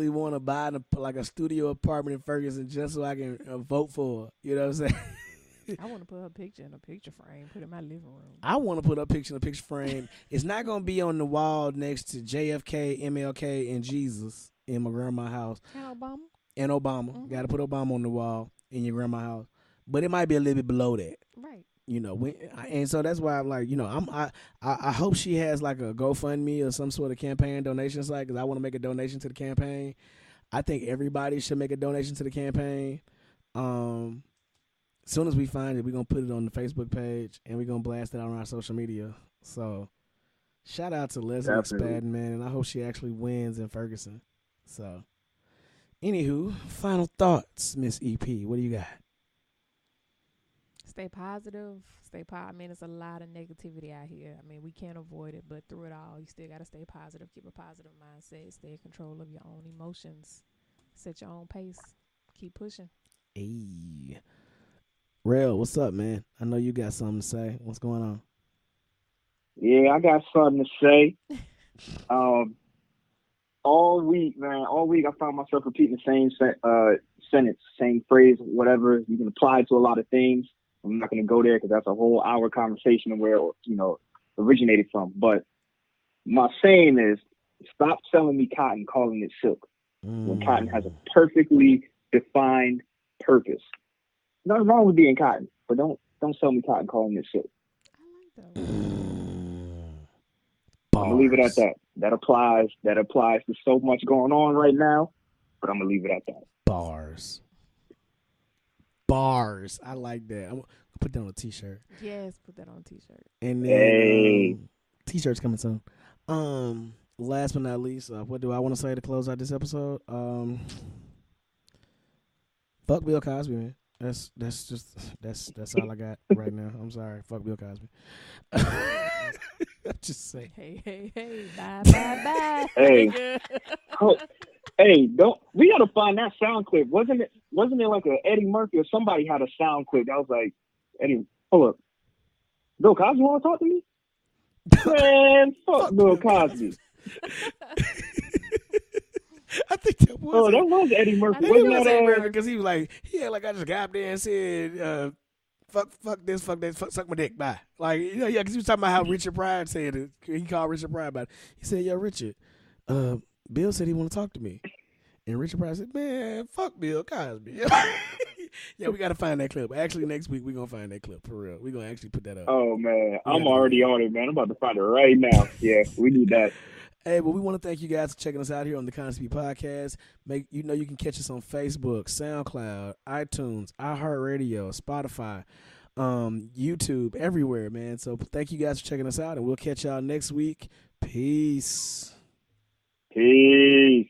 Speaker 1: want to buy a studio apartment in Ferguson just so I can vote for her. You know what I'm saying?
Speaker 2: I want to put her picture in a picture frame, put it in my living room.
Speaker 1: I want to put her picture in a picture frame. It's not going to be on the wall next to JFK, MLK, and Jesus in my grandma's house.
Speaker 2: And Obama.
Speaker 1: Mm-hmm. Got to put Obama on the wall in your grandma's house. But it might be a little bit below that.
Speaker 2: Right.
Speaker 1: You know, and so that's why I'm like, you know, I hope she has like a GoFundMe or some sort of campaign donation site, because I want to make a donation to the campaign. I think everybody should make a donation to the campaign. As soon as we find it, we're going to put it on the Facebook page and we're going to blast it out on our social media. So shout out to Leslie McSpadden, man, and I hope she actually wins in Ferguson. So anywho, final thoughts, Miss EP. What do you got?
Speaker 2: Stay positive. I mean, it's a lot of negativity out here. I mean, we can't avoid it, but through it all, you still got to stay positive. Keep a positive mindset. Stay in control of your own emotions. Set your own pace. Keep pushing.
Speaker 1: Hey. Rrell, what's up, man? I know you got something to say. What's going on?
Speaker 3: Yeah, I got something to say. All week, I found myself repeating the same sentence, same phrase, whatever. You can apply it to a lot of things. I'm not going to go there because that's a whole hour conversation of where, you know, originated from. But my saying is, stop selling me cotton, calling it silk. When cotton has a perfectly defined purpose. Nothing wrong with being cotton, but don't sell me cotton calling it silk.
Speaker 2: I like that.
Speaker 3: I'm gonna leave it at that. That applies to so much going on right now, but I'm gonna leave it at that.
Speaker 1: Bars. I like that. I'm gonna put that on a t-shirt.
Speaker 2: Yes, put that on a t-shirt.
Speaker 1: And then
Speaker 3: Hey.
Speaker 1: t-shirts coming soon. Last but not least, what do I want to say to close out this episode? Fuck Bill Cosby, man. That's all I got right now. I'm sorry. Fuck Bill Cosby. I'm just saying.
Speaker 2: Hey. Bye.
Speaker 3: Hey. Hey, we gotta find that sound clip. Wasn't it like a Eddie Murphy or somebody had a sound clip that was like, Eddie, hold up. Bill Cosby wanna talk to me? Man, fuck Bill Cosby.
Speaker 1: I think that was.
Speaker 3: Oh, that was Eddie Murphy.
Speaker 1: It was Eddie Murphy because he was like, I just got up there and said, fuck this, fuck that, suck my dick, bye. Like, because he was talking about how Richard Pryor said it. He called Richard Pryor about it. He said, yo, Richard, Bill said he want to talk to me. And Richard Pryor said, man, fuck Bill Cosby. Yeah, we got to find that clip. Actually, next week, we're going to find that clip, for real. We're going to actually put that up.
Speaker 3: Oh, man. I'm already on it, man. I'm about to find it right now. Yeah, we need that.
Speaker 1: Hey, but we want to thank you guys for checking us out here on the Cosby Podcast. You can catch us on Facebook, SoundCloud, iTunes, iHeartRadio, Spotify, YouTube, everywhere, man. So thank you guys for checking us out, and we'll catch y'all next week. Peace.
Speaker 3: Peace.